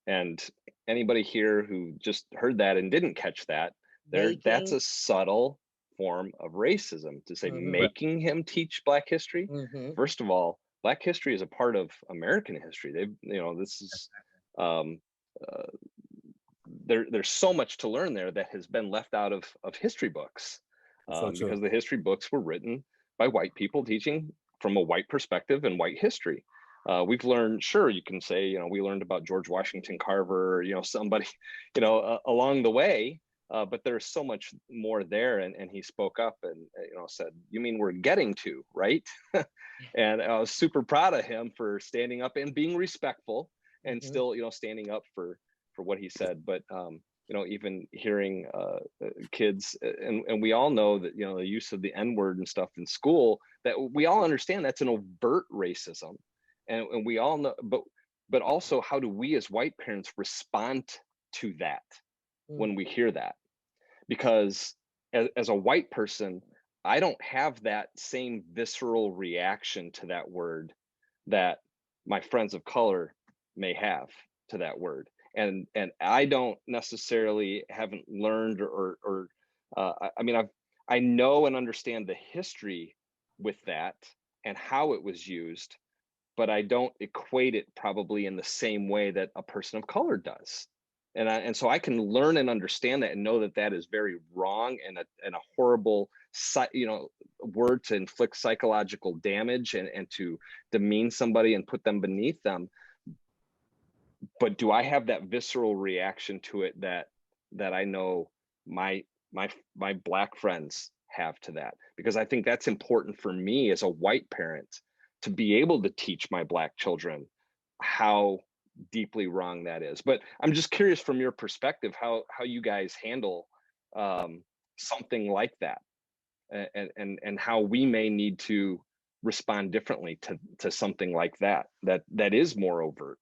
and anybody here who just heard that and didn't catch that, that's a subtle form of racism to say Mhm. making him teach Black history. Mhm. First of all, Black history is a part of American history. This is um, uh, there's so much to learn there that has been left out of history books, So true. because the history books were written by white people teaching from a white perspective and white history. We've learned, sure, you can say, we learned about George Washington Carver, somebody, along the way, but there's so much more there. And he spoke up and, said, you mean we're getting to, right? And I was super proud of him for standing up and being respectful and Mhm. still, standing up for what he said. But, even hearing kids, and we all know that, the use of the N-word and stuff in school, that we all understand that's an overt racism. And we all know, but also, how do we as white parents respond to that when we hear that? Because as a white person, I don't have that same visceral reaction to that word that my friends of color may have to that word. And I don't necessarily haven't learned or I mean, I know and understand the history with that and how it was used, but I don't equate it probably in the same way that a person of color does. And so I can learn and understand that and know that that is very wrong and a horrible, word to inflict psychological damage and to demean somebody and put them beneath them. But do I have that visceral reaction to it that I know my Black friends have to that? Because I think that's important for me as a white parent to be able to teach my Black children how deeply wrong that is. But I'm just curious from your perspective how you guys handle something like that, and how we may need to respond differently to something like that is more overt.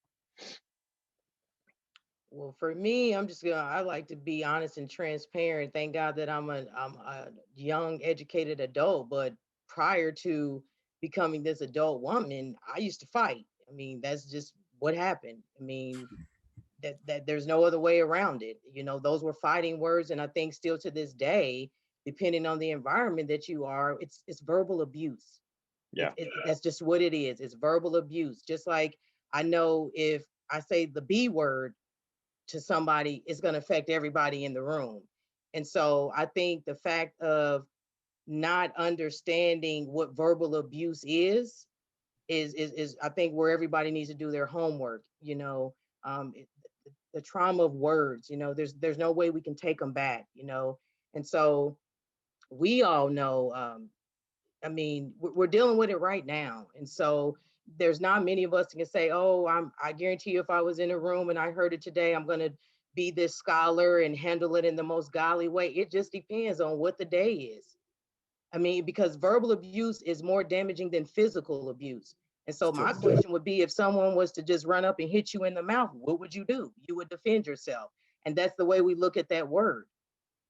Well, for me, I like to be honest and transparent. Thank God that I'm a young, educated adult. But prior to becoming this adult woman, I used to fight. I mean, that's just what happened. I mean, that there's no other way around it. Those were fighting words, and I think still to this day, depending on the environment that you are, it's verbal abuse. Yeah. That's just what it is. It's verbal abuse. Just like I know if I say the B word to somebody, it's going to affect everybody in the room. And so I think the fact of not understanding what verbal abuse is I think where everybody needs to do their homework. The trauma of words. There's no way we can take them back. And so we all know. I mean, we're dealing with it right now, and so there's not many of us that can say, "Oh, I guarantee you, if I was in a room and I heard it today, I'm going to be this scholar and handle it in the most godly way." It just depends on what the day is. I mean, because verbal abuse is more damaging than physical abuse. And so my question would be, if someone was to just run up and hit you in the mouth, what would you do? You would defend yourself. And that's the way we look at that word.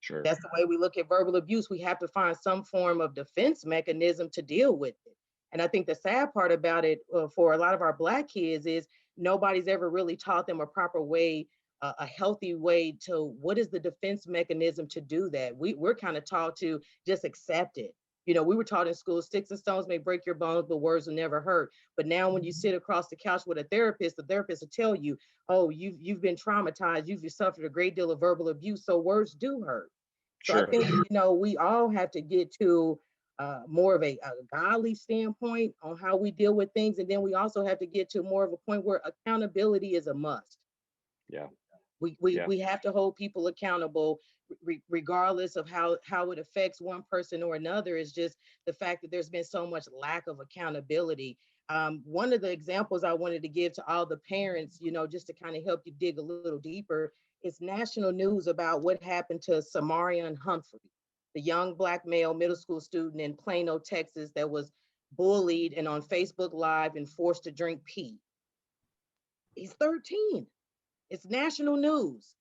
Sure. That's the way we look at verbal abuse. We have to find some form of defense mechanism to deal with it. And I think the sad part about it for a lot of our Black kids is nobody's ever really taught them a proper way, a healthy way to what is the defense mechanism to do that. We're kind of taught to just accept it. We were taught in school, sticks and stones may break your bones, but words will never hurt. But now when you sit across the couch with a therapist, the therapist will tell you, oh, you've been traumatized, you've suffered a great deal of verbal abuse, so words do hurt. So I Sure. think, we all have to get to more of a godly standpoint on how we deal with things. And then we also have to get to more of a point where accountability is a must. Yeah. We have to hold people accountable regardless of how it affects one person or another. Is just the fact that there's been so much lack of accountability. One of the examples I wanted to give to all the parents, just to kind of help you dig a little deeper, is national news about what happened to Samarian Humphrey, the young Black male middle school student in Plano, Texas, that was bullied and on Facebook Live and forced to drink pee. He's 13. It's national news.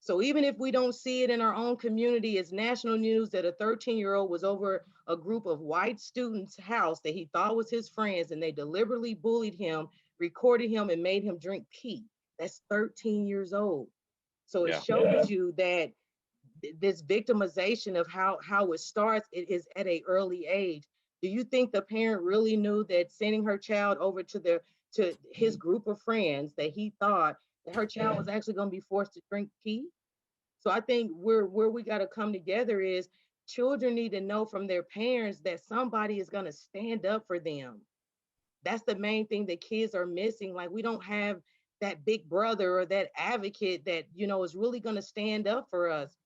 So even if we don't see it in our own community, it's national news that a 13-year-old was over a group of white students' house that he thought was his friends, and they deliberately bullied him, recorded him, and made him drink pee. That's 13 years old. So it shows you that this victimization of how it starts, it is at an early age. Do you think the parent really knew that sending her child over to his group of friends, that he thought that her child was actually going to be forced to drink pee? So I think where we got to come together is children need to know from their parents that somebody is going to stand up for them. That's the main thing that kids are missing. Like, we don't have that big brother or that advocate that, is really going to stand up for us.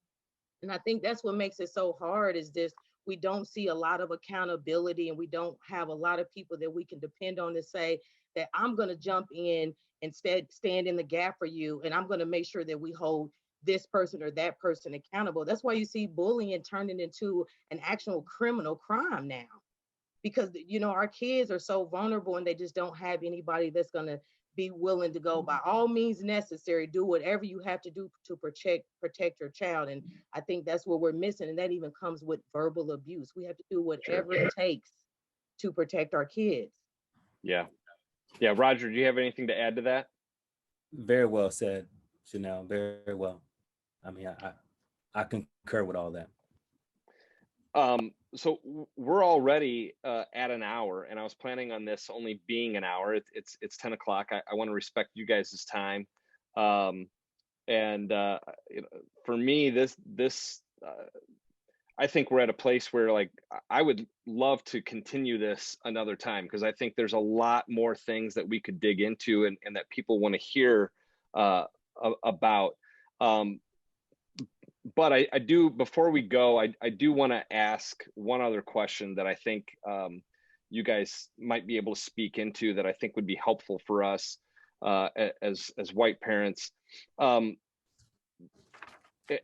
And I think that's what makes it so hard, is this: we don't see a lot of accountability, and we don't have a lot of people that we can depend on to say that I'm going to jump in and stand in the gap for you, and I'm going to make sure that we hold this person or that person accountable. That's why you see bullying turning into an actual criminal crime now, because our kids are so vulnerable, and they just don't have anybody that's going to be willing to go, by all means necessary, do whatever you have to do to protect your child. And I think that's what we're missing, and that even comes with verbal abuse. We have to do whatever it takes to protect our kids. Yeah. Roger, do you have anything to add to that? Very well said, Chanel. Very, very well. I mean, I concur with all that. So we're already at an hour, and I was planning on this only being an hour. It's 10 o'clock. I want to respect you guys' time. For me, this I think we're at a place where, like, I would love to continue this another time, because I think there's a lot more things that we could dig into and that people want to hear about. But I do, before we go, I do want to ask one other question that I think you guys might be able to speak into, that I think would be helpful for us as white parents.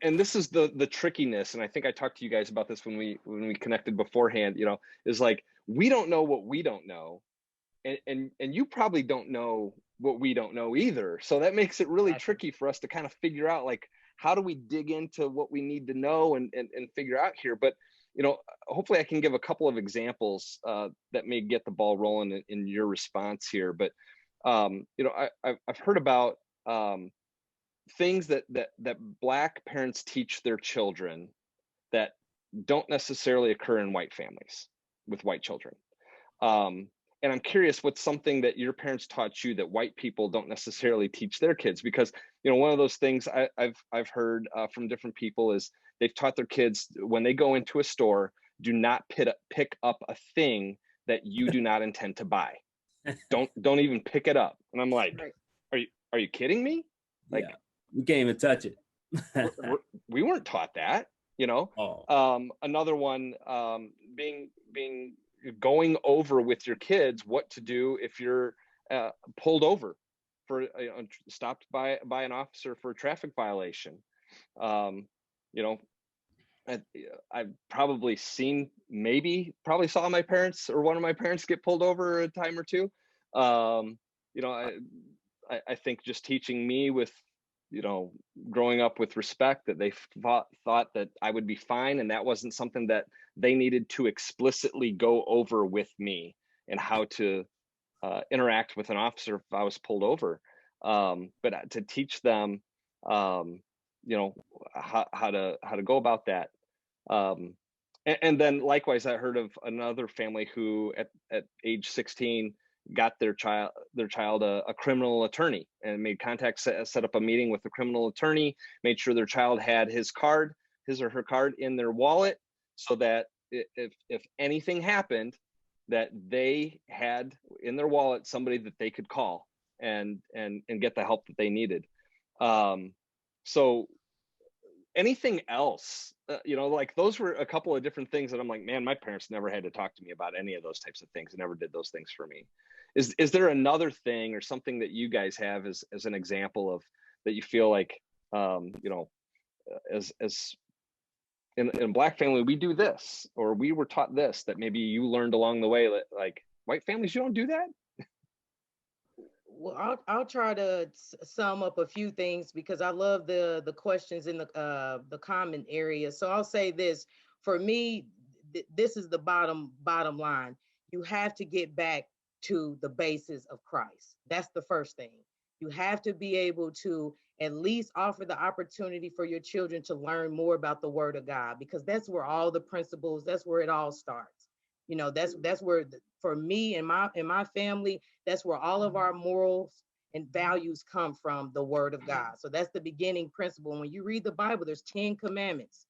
And this is the trickiness, and I think I talked to you guys about this when we connected beforehand. Is like, we don't know what we don't know, and you probably don't know what we don't know either. So that makes it really tricky for us to kind of figure out, like, how do we dig into what we need to know and figure out here. But hopefully I can give a couple of examples that may get the ball rolling in your response here. But I've heard about things that Black parents teach their children that don't necessarily occur in white families with white children. And I'm curious, what's something that your parents taught you that white people don't necessarily teach their kids? Because one of those things I've heard from different people is they've taught their kids, when they go into a store, do not pick up a thing that you do not intend to buy. Don't even pick it up. And I'm like, are you kidding me? Like, yeah. We can't even touch it. we weren't taught that. Another one, being going over with your kids what to do if you're pulled over for stopped by an officer for a traffic violation. I've probably saw my parents or one of my parents get pulled over a time or two. I think just teaching me with growing up with respect, that they thought that I would be fine, and that wasn't something that they needed to explicitly go over with me, and how to interact with an officer if I was pulled over. But to teach them, how to go about that. And then likewise, I heard of another family who at age 16 got their child a criminal attorney, and made contact, set up a meeting with the criminal attorney, made sure their child had his or her card in their wallet, so that if anything happened, that they had in their wallet somebody that they could call and get the help that they needed. So anything else, like, those were a couple of different things that I'm like, man, my parents never had to talk to me about any of those types of things, and never did those things for me. Is there another thing or something that you guys have as an example of that you feel like, as in a Black family, we do this, or we were taught this, that maybe you learned along the way, that, like, white families, you don't do that? Well, I'll try to sum up a few things, because I love the questions in the comment area. So I'll say this: for me, this is the bottom line. You have to get back to the basis of Christ. That's the first thing. You have to be able to at least offer the opportunity for your children to learn more about the word of God, because that's where all the principles, that's where it all starts. You know, that's where for me and my family, that's where all of our morals and values come from, the word of God. So that's the beginning principle. When you read the Bible, there's 10 commandments.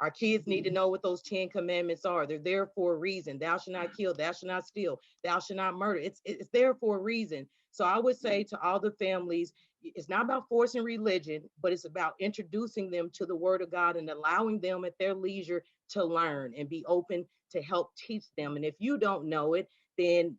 Our kids need to know what those 10 commandments are. They're there for a reason. Thou shalt not kill, thou shalt not steal, thou shalt not murder. It's there for a reason. So I would say to all the families, it's not about forcing religion, but it's about introducing them to the word of God and allowing them at their leisure to learn and be open to help teach them. And if you don't know it, then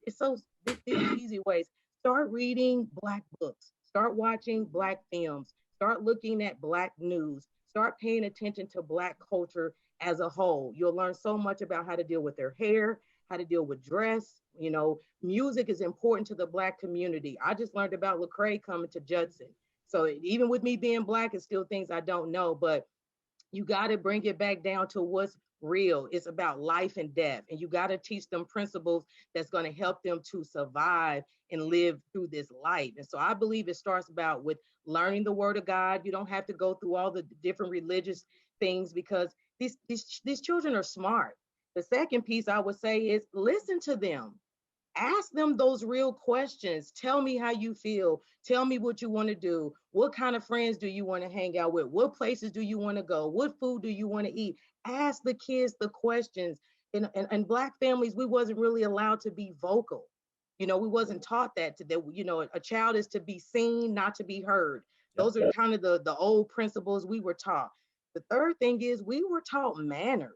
it's so easy ways. Start reading Black books, start watching Black films, start looking at Black news, start paying attention to Black culture as a whole. You'll learn so much about how to deal with their hair, how to deal with dress. You know, music is important to the Black community. I just learned about Lecrae coming to Judson. So even with me being Black, it's still things I don't know, but you got to bring it back down to what's real. It's about life and death. And you got to teach them principles that's going to help them to survive and live through this life. And so I believe it starts about with learning the word of God. You don't have to go through all the different religious things, because these children are smart. The second piece I would say is listen to them. Ask them those real questions. Tell me how you feel. Tell me what you want to do. What kind of friends do you want to hang out with? What places do you want to go? What food do you want to eat? Ask the kids the questions. In Black families, we wasn't really allowed to be vocal. You know, we wasn't taught that, you know, a child is to be seen, not to be heard. Those are kind of the old principles we were taught. The third thing is we were taught manners.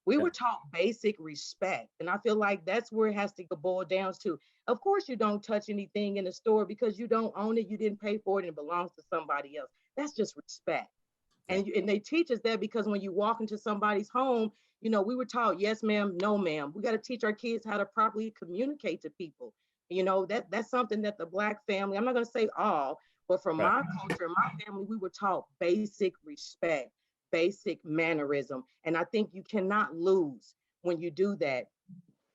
We were taught basic respect. And I feel like that's where it has to boil down to. Of course, you don't touch anything in the store because you don't own it. You didn't pay for it and it belongs to somebody else. That's just respect. And they teach us that because when you walk into somebody's home, you know, we were taught, yes, ma'am, no, ma'am. We got to teach our kids how to properly communicate to people. You know, that's something that the Black family, I'm not going to say all, but from my culture, my family, we were taught basic respect, basic mannerism. And I think you cannot lose when you do that.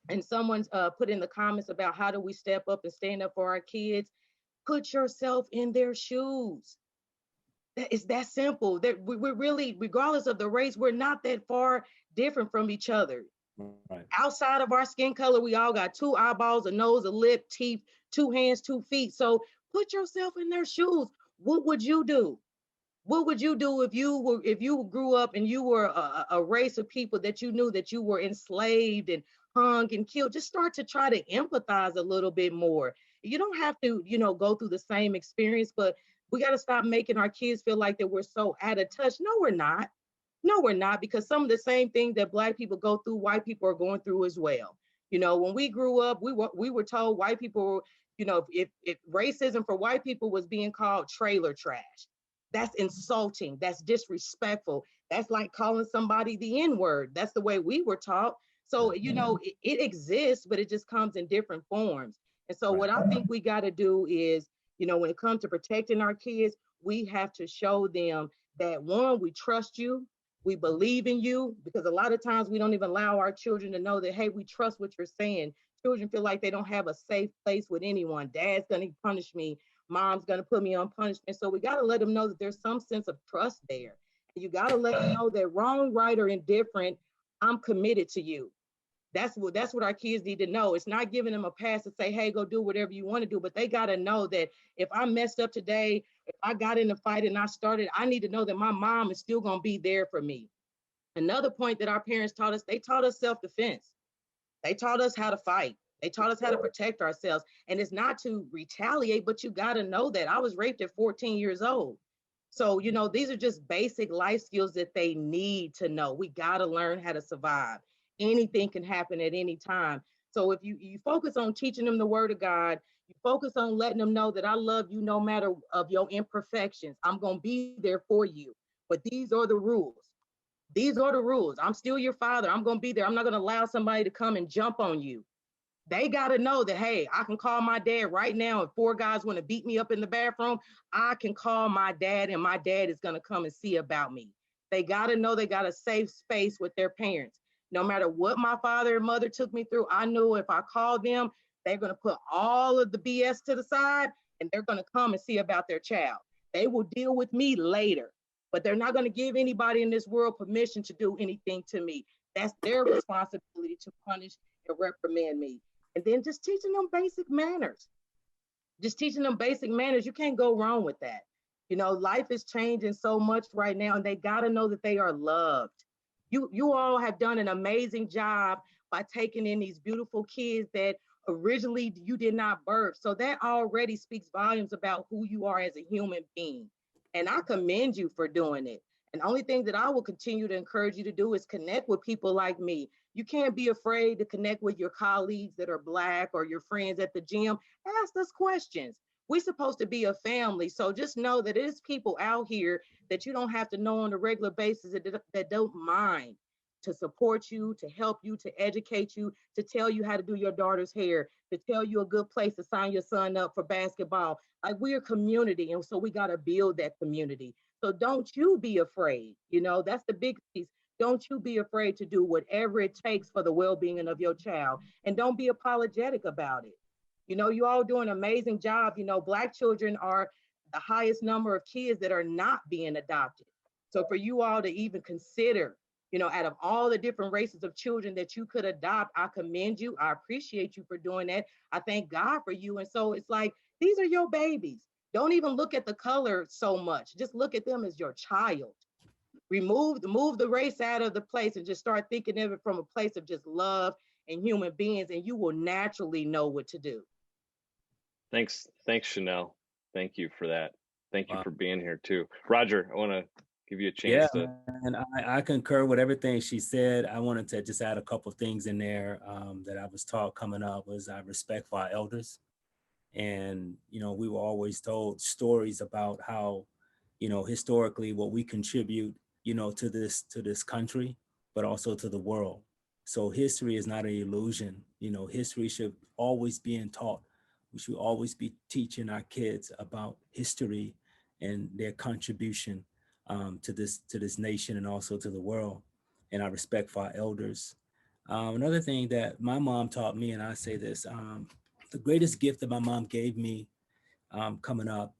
And someone's put in the comments about how do we step up and stand up for our kids? Put yourself in their shoes. It's that simple. That we're really, regardless of the race, we're not that far different from each other. Right. Outside of our skin color, we all got two eyeballs, a nose, a lip, teeth, two hands, 2 feet. So put yourself in their shoes. What would you do? What would you do if you grew up and you were a race of people that you knew that you were enslaved and hung and killed? Just start to try to empathize a little bit more. You don't have to, you know, go through the same experience, but we got to stop making our kids feel like that we're so out of touch. No, we're not. No, we're not, because some of the same things that Black people go through, white people are going through as well. You know, when we grew up, we were told white people, you know, if racism for white people was being called trailer trash. That's insulting. That's disrespectful. That's like calling somebody the N-word. That's the way we were taught. So, you know, it exists, but it just comes in different forms. And so what I think we got to do is, you know, when it comes to protecting our kids, we have to show them that, one, we trust you, we believe in you, because a lot of times we don't even allow our children to know that, hey, we trust what you're saying. Children feel like they don't have a safe place with anyone. Dad's going to punish me. Mom's going to put me on punishment. So we got to let them know that there's some sense of trust there. And you got to let them know that wrong, right, or indifferent, I'm committed to you. That's what our kids need to know. It's not giving them a pass to say, hey, go do whatever you want to do, but they got to know that if I messed up today, if I got in a fight and I started, I need to know that my mom is still going to be there for me. Another point that our parents taught us, they taught us self-defense. They taught us how to fight. They taught us how to protect ourselves. And it's not to retaliate, but you got to know that. I was raped at 14 years old. So, you know, these are just basic life skills that they need to know. We got to learn how to survive. Anything can happen at any time. So if you focus on teaching them the word of God, you focus on letting them know that I love you no matter of your imperfections. I'm going to be there for you. But these are the rules. These are the rules. I'm still your father. I'm going to be there. I'm not going to allow somebody to come and jump on you. They got to know that, hey, I can call my dad right now. If 4 guys want to beat me up in the bathroom, I can call my dad and my dad is going to come and see about me. They got to know they got a safe space with their parents. No matter what my father and mother took me through, I knew if I called them, they're going to put all of the BS to the side and they're going to come and see about their child. They will deal with me later, but they're not going to give anybody in this world permission to do anything to me. That's their responsibility to punish and reprimand me. And then just teaching them basic manners. Just teaching them basic manners. You can't go wrong with that. You know, life is changing so much right now, and they got to know that they are loved. You all have done an amazing job by taking in these beautiful kids that originally you did not birth. So that already speaks volumes about who you are as a human being. And I commend you for doing it. And the only thing that I will continue to encourage you to do is connect with people like me. You can't be afraid to connect with your colleagues that are Black or your friends at the gym. Ask us questions. We're supposed to be a family. So just know that there's people out here that you don't have to know on a regular basis that don't mind to support you, to help you, to educate you, to tell you how to do your daughter's hair, to tell you a good place to sign your son up for basketball. Like, we're a community, and so we got to build that community. So don't you be afraid. You know, that's the big piece. Don't you be afraid to do whatever it takes for the well-being of your child, and don't be apologetic about it. You know, you all do an amazing job. You know, Black children are the highest number of kids that are not being adopted. So for you all to even consider, you know, out of all the different races of children that you could adopt, I commend you. I appreciate you for doing that. I thank God for you. And so it's like, these are your babies. Don't even look at the color so much. Just look at them as your child. Move the race out of the place and just start thinking of it from a place of just love and human beings, and you will naturally know what to do. Thanks, Chanel. Thank you for that. Thank you Wow. for being here too. Roger, I want to give you a Yeah, chance to. and I concur with everything she said. I wanted to just add a couple of things in there that I was taught coming up was I respect for our elders. And, you know, we were always told stories about how, you know, historically what we contribute, you know, to this country, but also to the world. So history is not an illusion. You know, history should always be taught. We should always be teaching our kids about history and their contribution to this nation and also to the world. And our respect for our elders. Another thing that my mom taught me, and I say this, the greatest gift that my mom gave me coming up,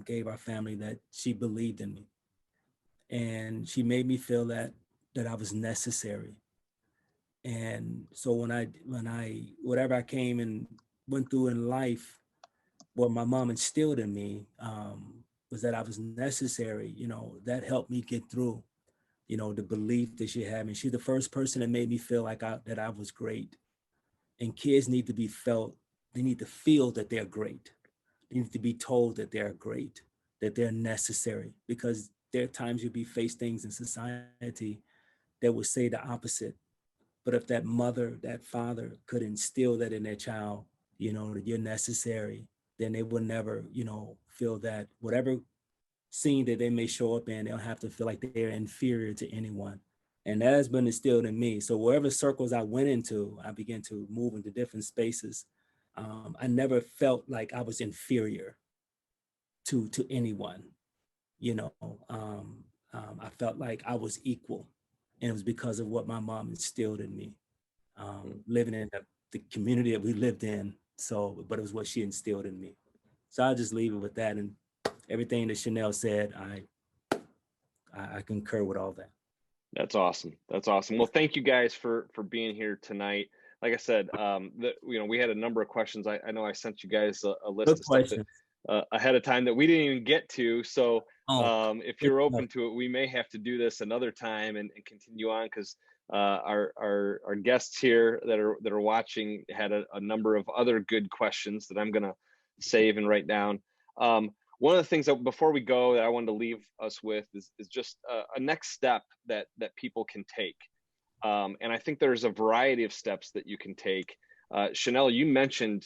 gave our family, that she believed in me. And she made me feel that I was necessary. And so whatever I came and went through in life, what my mom instilled in me was that I was necessary. You know, that helped me get through, you know, the belief that she had me. She's the first person that made me feel like that I was great. And kids need to be felt, they need to feel that they're great. They need to be told that they're great, that they're necessary, because there are times you'll be faced things in society that would say the opposite. But if that mother, that father could instill that in their child, you know, that you're necessary, then they will never, you know, feel that whatever scene that they may show up in, they'll have to feel like they're inferior to anyone. And that has been instilled in me. So wherever circles I went into, I began to move into different spaces. I never felt like I was inferior to anyone. You know, I felt like I was equal, and it was because of what my mom instilled in me, living in the community that we lived in. So, but it was what she instilled in me. So I'll just leave it with that, and everything that Chanel said, I concur with all that. That's awesome. That's awesome. Well, thank you guys for being here tonight. Like I said, you know, we had a number of questions. I know I sent you guys a list of stuff that, ahead of time that we didn't even get to. So if you're open to it, we may have to do this another time and continue on, because our guests here that are watching had a number of other good questions that I'm going to save and write down. One of the things that before we go that I wanted to leave us with is just a next step that people can take. And I think there's a variety of steps that you can take. Chanel, you mentioned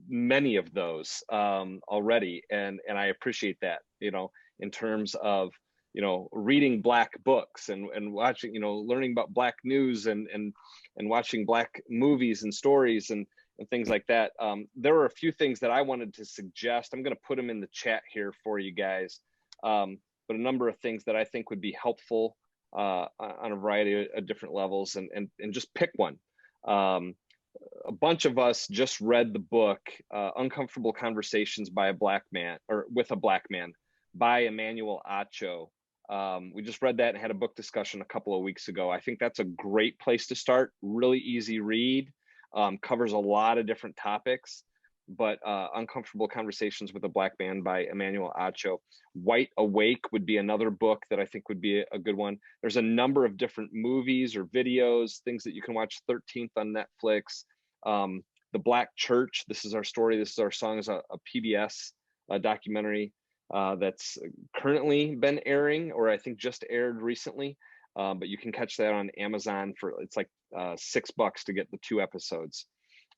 many of those already, and I appreciate that, you know, in terms of, you know, reading Black books and watching, you know, learning about Black news and watching Black movies and stories and things like that. There were a few things that I wanted to suggest. I'm going to put them in the chat here for you guys. But a number of things that I think would be helpful on a variety of different levels, and just pick one. a bunch of us just read the book, Uncomfortable Conversations by a Black Man, or with a Black Man, by Emmanuel Acho. We just read that and had a book discussion a couple of weeks ago. I think that's a great place to start. Really easy read, covers a lot of different topics, but Uncomfortable Conversations with a Black Man by Emmanuel Acho. White Awake would be another book that I think would be a good one. There's a number of different movies or videos, things that you can watch. 13th on Netflix. The Black Church, This Is Our Story, This Is Our Song, is a PBS documentary that's currently been airing, or I think just aired recently. But you can catch that on Amazon for, it's like $6 to get the 2 episodes.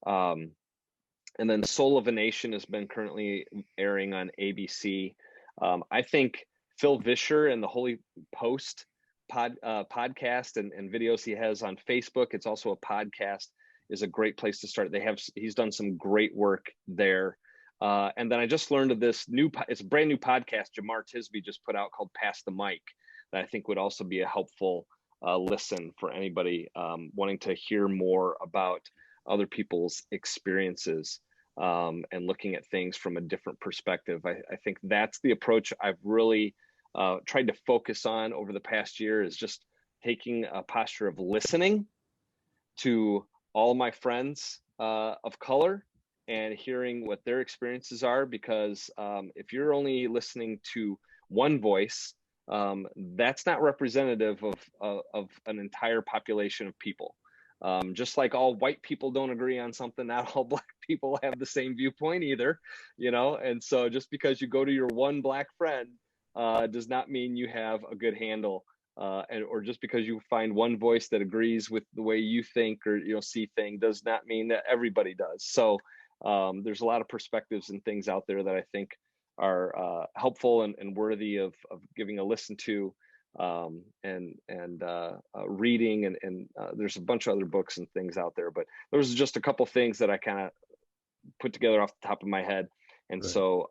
And then Soul of a Nation has been currently airing on ABC. I think Phil Vischer and the Holy Post podcast and videos he has on Facebook, it's also a podcast, is a great place to start. He's done some great work there. And then I just learned of this it's a brand new podcast Jamar Tisby just put out called Pass the Mic, that I think would also be a helpful listen for anybody wanting to hear more about other people's experiences and looking at things from a different perspective. I think that's the approach I've really tried to focus on over the past year, is just taking a posture of listening to all my friends of color and hearing what their experiences are, because if you're only listening to one voice, that's not representative of an entire population of people. Just like all white people don't agree on something, not all Black people have the same viewpoint either, and so just because you go to your one Black friend does not mean you have a good handle, or just because you find one voice that agrees with the way you think or see things does not mean that everybody does. So there's a lot of perspectives and things out there that I think are helpful and worthy of giving a listen to, and reading, and there's a bunch of other books and things out there, but those are just a couple things that I kind of put together off the top of my head. And Right. So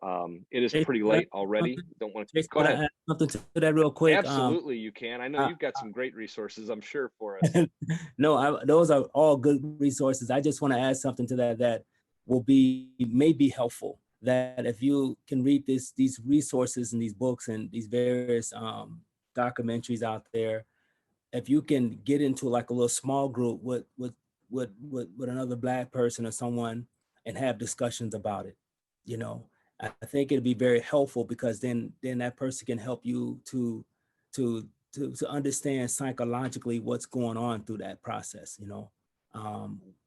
it is pretty late already. Don't want to go ahead. Add something to that real quick. Absolutely, you can. I know you've got some great resources, I'm sure, for us. No, those are all good resources. I just want to add something to that may be helpful. That if you can read these resources and these books and these various documentaries out there, if you can get into like a little small group with another Black person or someone and have discussions about it, I think it'd be very helpful, because then that person can help you to understand psychologically what's going on through that process,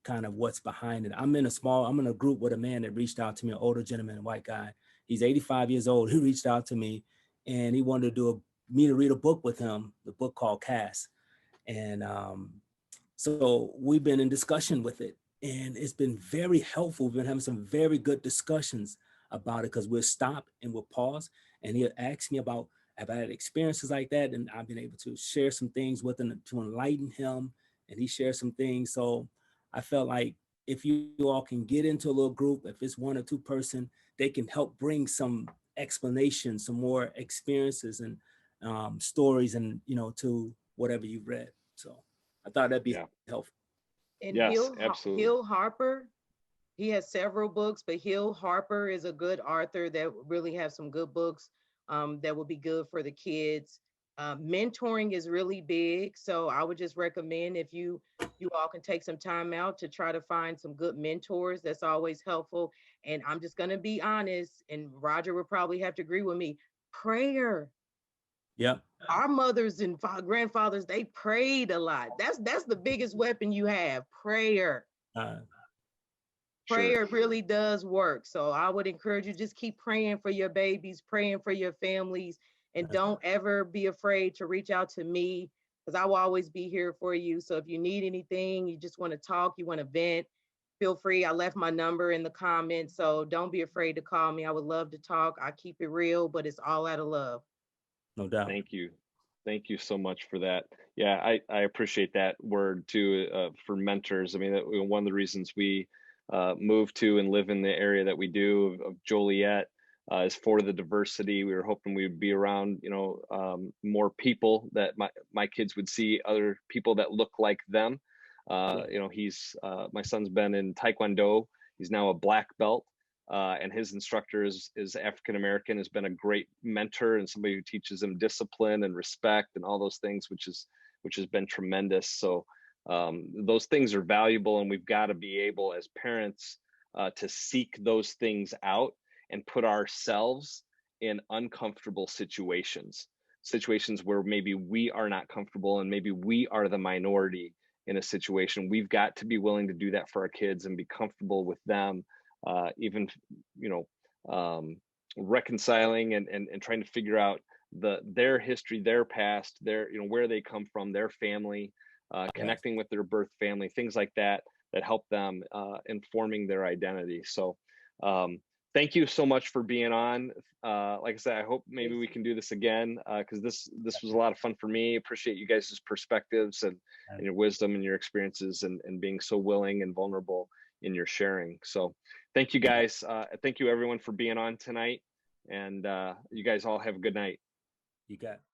kind of what's behind it. I'm in a group with a man that reached out to me, an older gentleman, a white guy. He's 85 years old. He reached out to me and he wanted to me to read a book with him, the book called Cass. And so we've been in discussion with it, and it's been very helpful. We've been having some very good discussions about it, because we'll stop and we'll pause, and he'll ask me about, have I had experiences like that? And I've been able to share some things with him to enlighten him, and he shares some things. So I felt like if you all can get into a little group, if it's 1 or 2 person, they can help bring some explanation, some more experiences and stories, and to whatever you've read. So I thought that'd be helpful. And yes, absolutely. Hill Harper, he has several books, but Hill Harper is a good author that really has some good books that will be good for the kids. Mentoring is really big, so I would just recommend, if you all can take some time out to try to find some good mentors. That's always helpful. And I'm just going to be honest, and Roger would probably have to agree with me. Prayer. Yep. Our mothers and grandfathers, they prayed a lot. That's the biggest weapon you have, prayer. Prayer really does work. So I would encourage you, just keep praying for your babies, praying for your families, and don't ever be afraid to reach out to me, because I will always be here for you. So if you need anything, you just want to talk, you want to vent, feel free. I left my number in the comments, so don't be afraid to call me. I would love to talk. I keep it real, but it's all out of love. No doubt. Thank you. Thank you so much for that. Yeah, I appreciate that word too, for mentors. I mean, one of the reasons we moved to and live in the area that we do of Joliet is for the diversity. We were hoping we would be around, more people, that my kids would see other people that look like them. You know, he's my son's been in Taekwondo. He's now a black belt, and his instructor is African American. Has been a great mentor and somebody who teaches him discipline and respect and all those things, which has been tremendous. So those things are valuable, and we've got to be able as parents to seek those things out and put ourselves in uncomfortable situations where maybe we are not comfortable and maybe we are the minority in a situation. We've got to be willing to do that for our kids and be comfortable with them, even, you know, reconciling and trying to figure out their history, their past, their, you know, where they come from, their family, connecting with their birth family, things like that help them in forming their identity. So thank you so much for being on. Like I said, I hope maybe we can do this again, because this was a lot of fun for me. Appreciate you guys' perspectives and your wisdom and your experiences and being so willing and vulnerable in your sharing. So thank you guys. Thank you everyone for being on tonight. And you guys all have a good night. You got